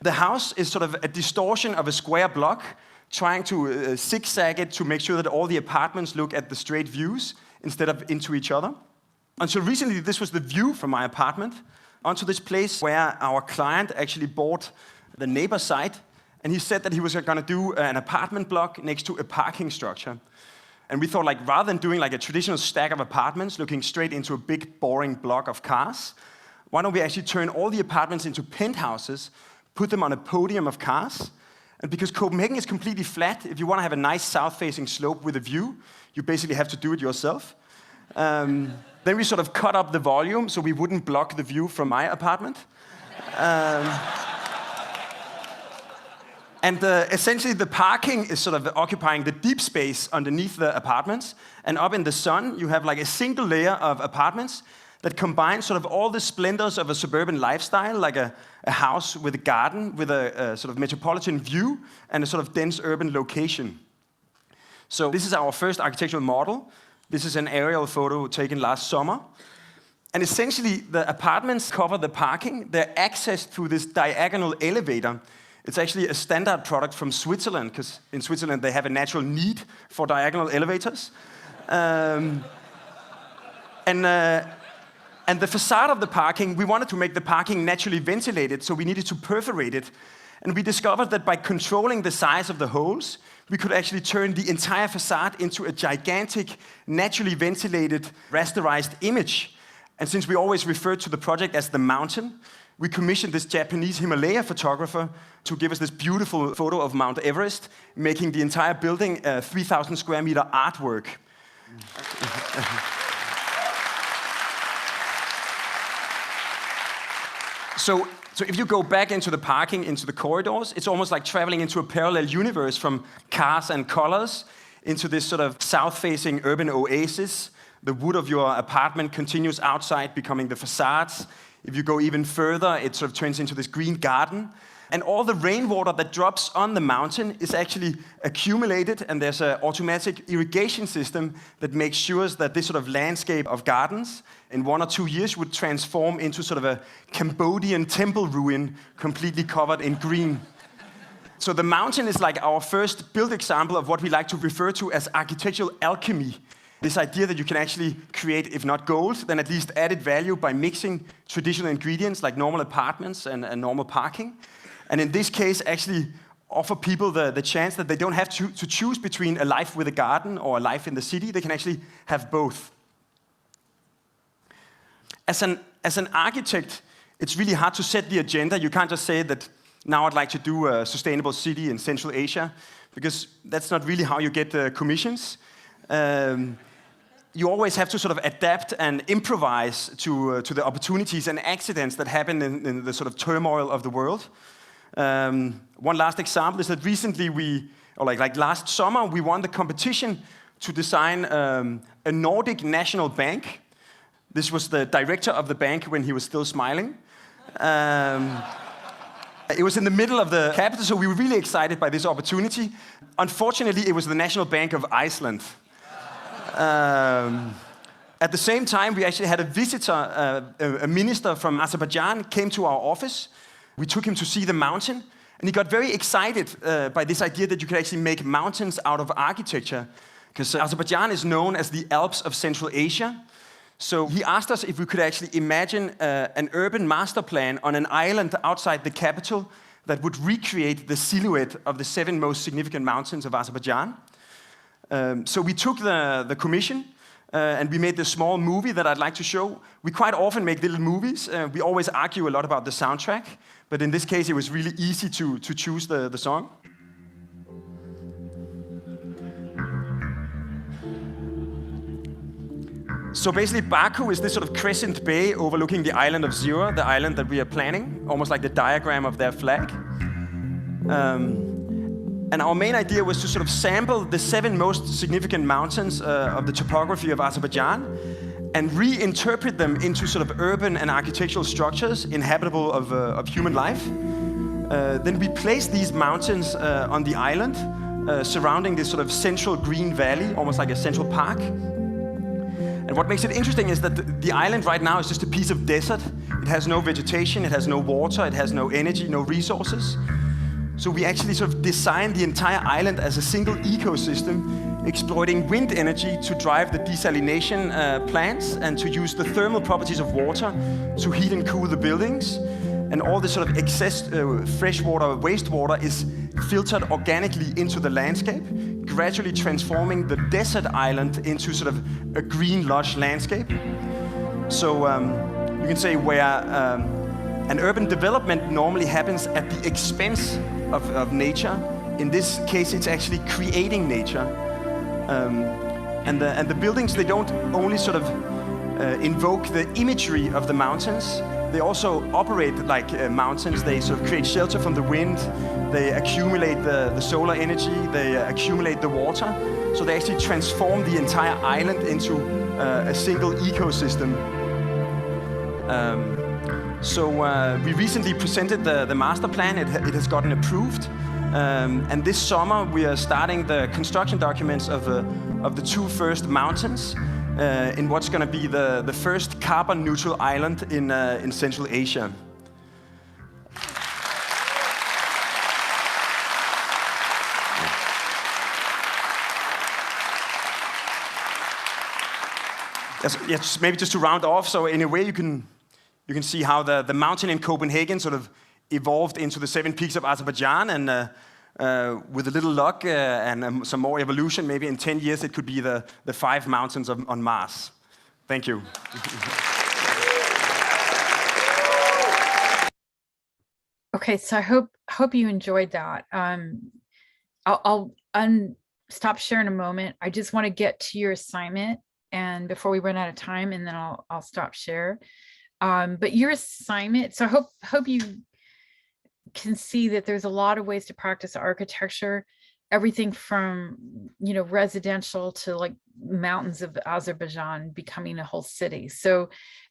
Speaker 9: The house is sort of a distortion of a square block, trying to zigzag it to make sure that all the apartments look at the straight views instead of into each other. Until recently, this was the view from my apartment onto this place where our client actually bought the neighbor site. And he said that he was going to do an apartment block next to a parking structure. And we thought, like, rather than doing like a traditional stack of apartments looking straight into a big, boring block of cars, why don't we actually turn all the apartments into penthouses, put them on a podium of cars? And because Copenhagen is completely flat, if you want to have a nice south-facing slope with a view, you basically have to do it yourself. Then we sort of cut up the volume so we wouldn't block the view from my apartment. Essentially, the parking is sort of occupying the deep space underneath the apartments. And up in the sun, you have like a single layer of apartments that combine sort of all the splendors of a suburban lifestyle, like a house with a garden, with a sort of metropolitan view, and a sort of dense urban location. So this is our first architectural model. This is an aerial photo taken last summer. And essentially, the apartments cover the parking. They're accessed through this diagonal elevator. It's actually a standard product from Switzerland, because in Switzerland they have a natural need for diagonal elevators. And the facade of the parking, we wanted to make the parking naturally ventilated, so we needed to perforate it. And we discovered that by controlling the size of the holes, we could actually turn the entire facade into a gigantic, naturally ventilated, rasterized image. And since we always referred to the project as the mountain, we commissioned this Japanese Himalaya photographer to give us this beautiful photo of Mount Everest, making the entire building a 3,000 square meter artwork. So if you go back into the parking, into the corridors, it's almost like traveling into a parallel universe from cars and colors into this sort of south-facing urban oasis. The wood of your apartment continues outside, becoming the facades. If you go even further, it sort of turns into this green garden. And all the rainwater that drops on the mountain is actually accumulated, and there's an automatic irrigation system that makes sure that this sort of landscape of gardens in 1 or 2 years would transform into sort of a Cambodian temple ruin completely covered in green. So the mountain is like our first build example of what we like to refer to as architectural alchemy. This idea that you can actually create, if not gold, then at least added value by mixing traditional ingredients like normal apartments and normal parking. And in this case, actually offer people the chance that they don't have to choose between a life with a garden or a life in the city. They can actually have both. As an architect, it's really hard to set the agenda. You can't just say that now I'd like to do a sustainable city in Central Asia, because that's not really how you get commissions. You always have to sort of adapt and improvise to the opportunities and accidents that happen in the sort of turmoil of the world. One last example is that recently like last summer, we won the competition to design a Nordic national bank. This was the director of the bank when he was still smiling. It was in the middle of the capital, so we were really excited by this opportunity. Unfortunately, it was the National Bank of Iceland. At the same time, we actually had a visitor, a minister from Azerbaijan came to our office. We took him to see the mountain, and he got very excited by this idea that you could actually make mountains out of architecture, because Azerbaijan is known as the Alps of Central Asia. So he asked us if we could actually imagine an urban master plan on an island outside the capital that would recreate the silhouette of the 7 most significant mountains of Azerbaijan. So we took the commission, and we made this small movie that I'd like to show. We quite often make little movies. We always argue a lot about the soundtrack, but in this case, it was really easy to choose the song. So basically, Baku is this sort of crescent bay overlooking the island of Zira, the island that we are planning, almost like the diagram of their flag. And our main idea was to sort of sample the 7 most significant mountains of the topography of Azerbaijan and reinterpret them into sort of urban and architectural structures inhabitable of human life. Then we placed these mountains on the island, surrounding this sort of central green valley, almost like a central park. And what makes it interesting is that the island right now is just a piece of desert. It has no vegetation, it has no water, it has no energy, no resources. So we actually sort of designed the entire island as a single ecosystem, exploiting wind energy to drive the desalination plants and to use the thermal properties of water to heat and cool the buildings. And all this sort of excess fresh water, wastewater is filtered organically into the landscape, gradually transforming the desert island into sort of a green, lush landscape. So you can say where an urban development normally happens at the expense of nature, in this case, it's actually creating nature. And the buildings, they don't only sort of invoke the imagery of the mountains, they also operate like mountains. They sort of create shelter from the wind, they accumulate the solar energy, they accumulate the water. So they actually transform the entire island into a single ecosystem. So we recently presented the master plan. It has gotten approved. And this summer we are starting the construction documents of the two first mountains in what's going to be the first carbon neutral island in Central Asia. Yes, maybe just to round off. So in a way, you can see how the mountain in Copenhagen sort of evolved into the 7 peaks of Azerbaijan, and with a little luck and some more evolution, maybe in 10 years it could be the 5 mountains on Mars. Thank you.
Speaker 1: Okay, so I hope you enjoyed that. I'll stop sharing a moment. I just want to get to your assignment, and before we run out of time, and then I'll stop share. But your assignment, so I hope you can see that there's a lot of ways to practice architecture, everything from, you know, residential to like mountains of Azerbaijan becoming a whole city. So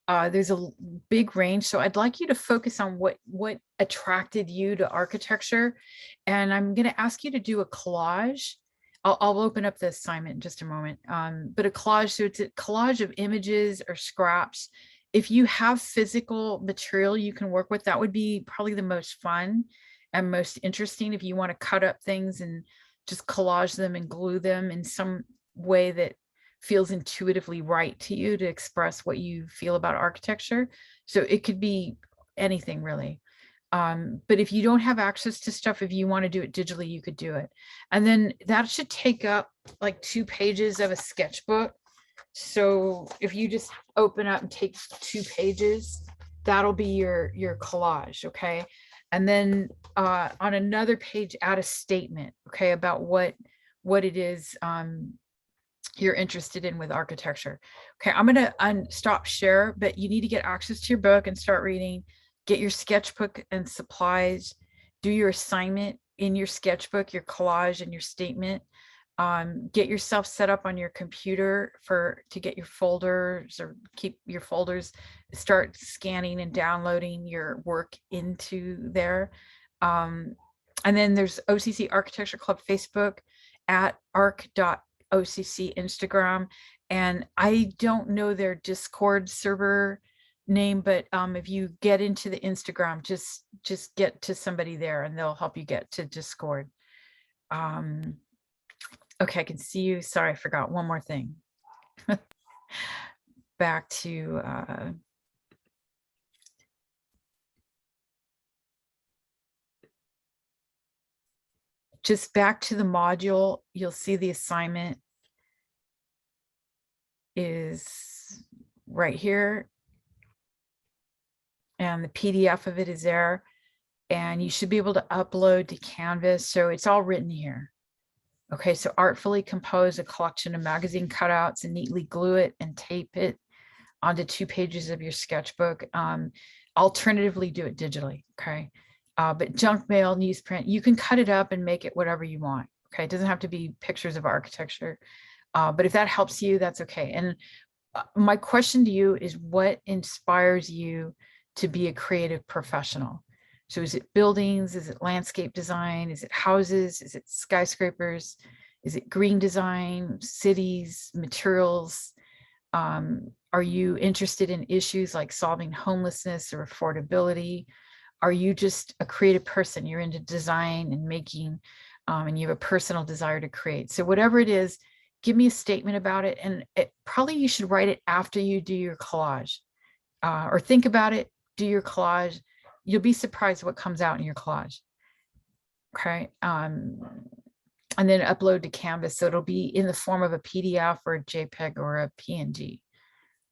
Speaker 1: there's a big range. So I'd like you to focus on what attracted you to architecture. And I'm going to ask you to do a collage. I'll open up the assignment in just a moment. But a collage, so it's a collage of images or scraps. If you have physical material you can work with, that would be probably the most fun and most interesting. If you want to cut up things and just collage them and glue them in some way that feels intuitively right to you to express what you feel about architecture. So it could be anything really. But if you don't have access to stuff, if you want to do it digitally, you could do it. And then that should take up like 2 pages of a sketchbook. So if you just open up and take 2 pages, that'll be your collage, okay? And then on another page, add a statement, okay, about what it is you're interested in with architecture. Okay, I'm gonna stop share, but you need to get access to your book and start reading. Get your sketchbook and supplies. Do your assignment in your sketchbook, your collage, and your statement. Get yourself set up on your computer to get your folders or keep your folders, start scanning and downloading your work into there. And then there's OCC Architecture Club Facebook, at arc.occ Instagram. And I don't know their Discord server name, but if you get into the Instagram, just get to somebody there and they'll help you get to Discord. Okay, I can see you. Sorry, I forgot one more thing. Back to just back to the module. You'll see the assignment is right here. And the PDF of it is there. And you should be able to upload to Canvas. So it's all written here. Okay, so artfully compose a collection of magazine cutouts and neatly glue it and tape it onto 2 pages of your sketchbook. Alternatively, do it digitally, okay? But junk mail, newsprint, you can cut it up and make it whatever you want, okay? It doesn't have to be pictures of architecture, but if that helps you, that's okay. And my question to you is, what inspires you to be a creative professional? So is it buildings? Is it landscape design? Is it houses? Is it skyscrapers? Is it green design, cities, materials? Are you interested in issues like solving homelessness or affordability? Are you just a creative person? You're into design and making, and you have a personal desire to create. So whatever it is, give me a statement about it. And probably you should write it after you do your collage, or think about it, do your collage. You'll be surprised what comes out in your collage. Okay. And then upload to Canvas. So it'll be in the form of a PDF or a JPEG or a PNG.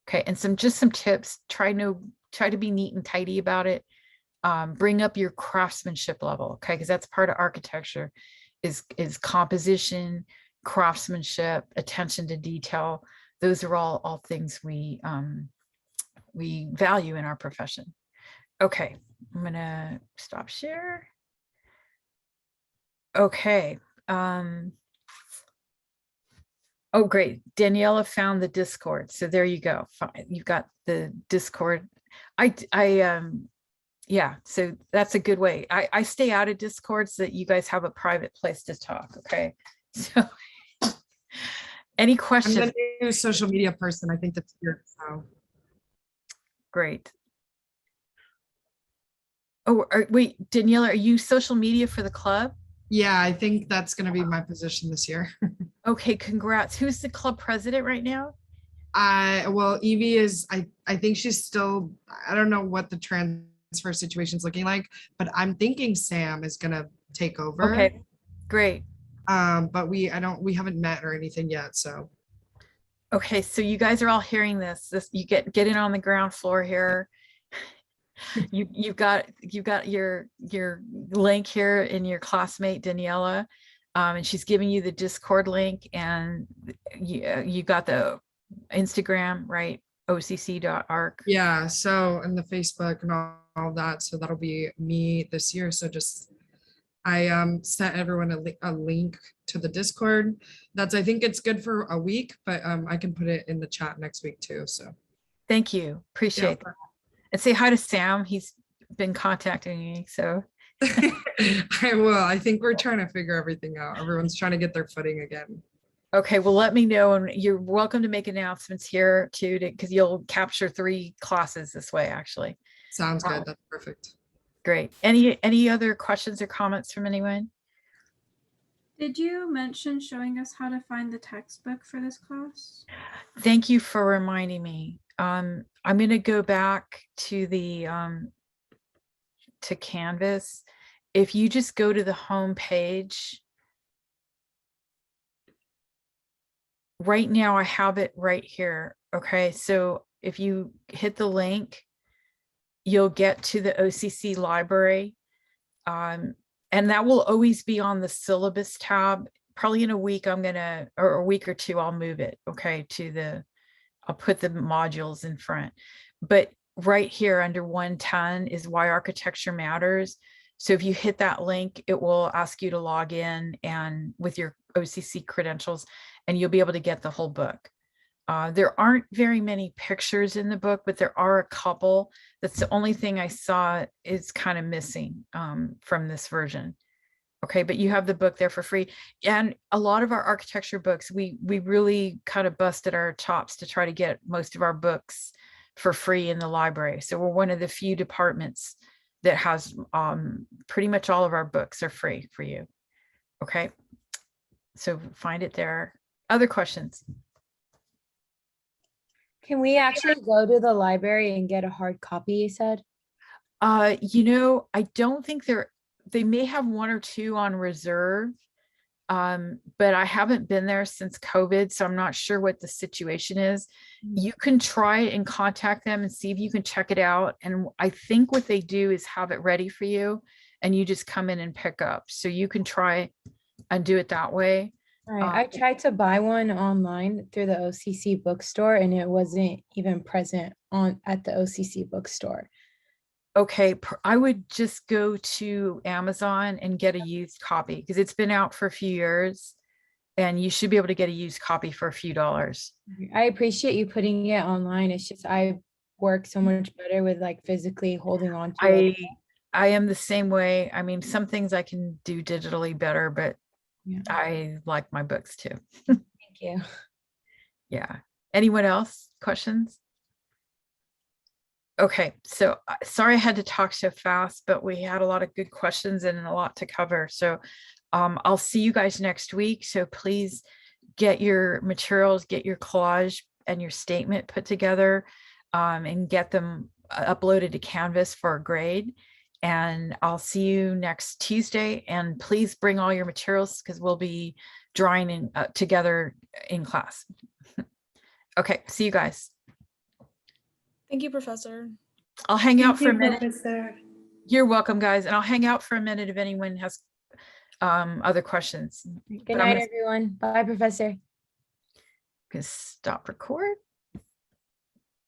Speaker 1: Okay. And just some tips. Try to be neat and tidy about it. Bring up your craftsmanship level. Okay. Because that's part of architecture is composition, craftsmanship, attention to detail. Those are all things we value in our profession. Okay. I'm going to stop share. Okay. Oh, great. Daniela found the Discord. So there you go. You've got the Discord. Yeah, so that's a good way. I stay out of Discord so that you guys have a private place to talk. Okay. So any
Speaker 3: I'm
Speaker 1: questions?
Speaker 3: the new social media person. I think that's here. So
Speaker 1: Great. Oh, wait, Daniela, are you social media for the club?
Speaker 3: yeah, I think that's going to be my position this year.
Speaker 1: Okay, congrats. Who's the club president right now?
Speaker 3: Well, Evie is, I think she's still, I don't know what the transfer situation's looking like, but I'm thinking Sam is going to take over.
Speaker 1: Okay, great.
Speaker 3: But we haven't met or anything yet. So.
Speaker 1: Okay, so you guys are all hearing this. You get in on the ground floor here. You've got your link here in your classmate Daniela, and she's giving you the Discord link, and you got the Instagram, right? OCC.arc.
Speaker 3: Yeah, so and the Facebook and all that. So that'll be me this year. So just I sent everyone a link to the Discord. I think it's good for a week, but I can put it in the chat next week too. So
Speaker 1: thank you, appreciate that. And say hi to Sam. He's been contacting me, so
Speaker 3: I will. I think we're trying to figure everything out. Everyone's trying to get their footing again.
Speaker 1: Okay, well, let me know, and you're welcome to make announcements here too, because you'll capture 3 classes this way, actually.
Speaker 3: Sounds good. That's perfect.
Speaker 1: Great. Any other questions or comments from anyone?
Speaker 2: Did you mention showing us how to find the textbook for this class?
Speaker 1: Thank you for reminding me. I'm going to go back to the to Canvas. If you just go to the home page, right now I have it right here. Okay, so if you hit the link, you'll get to the OCC library, and that will always be on the syllabus tab. Probably in a week, or a week or two, I'll move it. Okay, I'll put the modules in front, but right here under 110 is why architecture matters. So if you hit that link, it will ask you to log in and with your OCC credentials, and you'll be able to get the whole book. There aren't very many pictures in the book, but there are a couple. That's the only thing I saw is kind of missing from this version. Okay, but you have the book there for free. And a lot of our architecture books, we really kind of busted our chops to try to get most of our books for free in the library. So we're one of the few departments that has pretty much all of our books are free for you. Okay, so find it there. Other questions?
Speaker 6: Can we actually go to the library and get a hard copy, you said?
Speaker 1: I don't think they may have 1 or 2 on reserve, but I haven't been there since COVID, so I'm not sure what the situation is. You can try and contact them and see if you can check it out. And I think what they do is have it ready for you, and you just come in and pick up. So you can try and do it that way.
Speaker 6: All right, I tried to buy one online through the OCC bookstore, and it wasn't even present at the OCC bookstore.
Speaker 1: Okay, I would just go to Amazon and get a used copy because it's been out for a few years, and you should be able to get a used copy for a few dollars.
Speaker 6: I appreciate you putting it online. It's just I work so much better with like physically holding on to it.
Speaker 1: I am the same way. I mean, some things I can do digitally better, but
Speaker 6: Yeah.
Speaker 1: I like my books too.
Speaker 6: Thank you.
Speaker 1: Yeah. Anyone else? Questions? Okay, so sorry I had to talk so fast, but we had a lot of good questions and a lot to cover. So I'll see you guys next week. So please get your materials, get your collage and your statement put together, and get them uploaded to Canvas for a grade. And I'll see you next Tuesday. And please bring all your materials because we'll be drawing in together in class. Okay, see you guys.
Speaker 8: Thank you, Professor.
Speaker 1: I'll hang out
Speaker 10: Thank
Speaker 1: for
Speaker 10: you,
Speaker 1: a minute.
Speaker 10: Professor.
Speaker 1: You're welcome, guys. And I'll hang out for a minute if anyone has other questions.
Speaker 6: Good
Speaker 1: But I'm
Speaker 6: night,
Speaker 1: gonna-
Speaker 6: everyone. Bye, Professor.
Speaker 1: Stop record.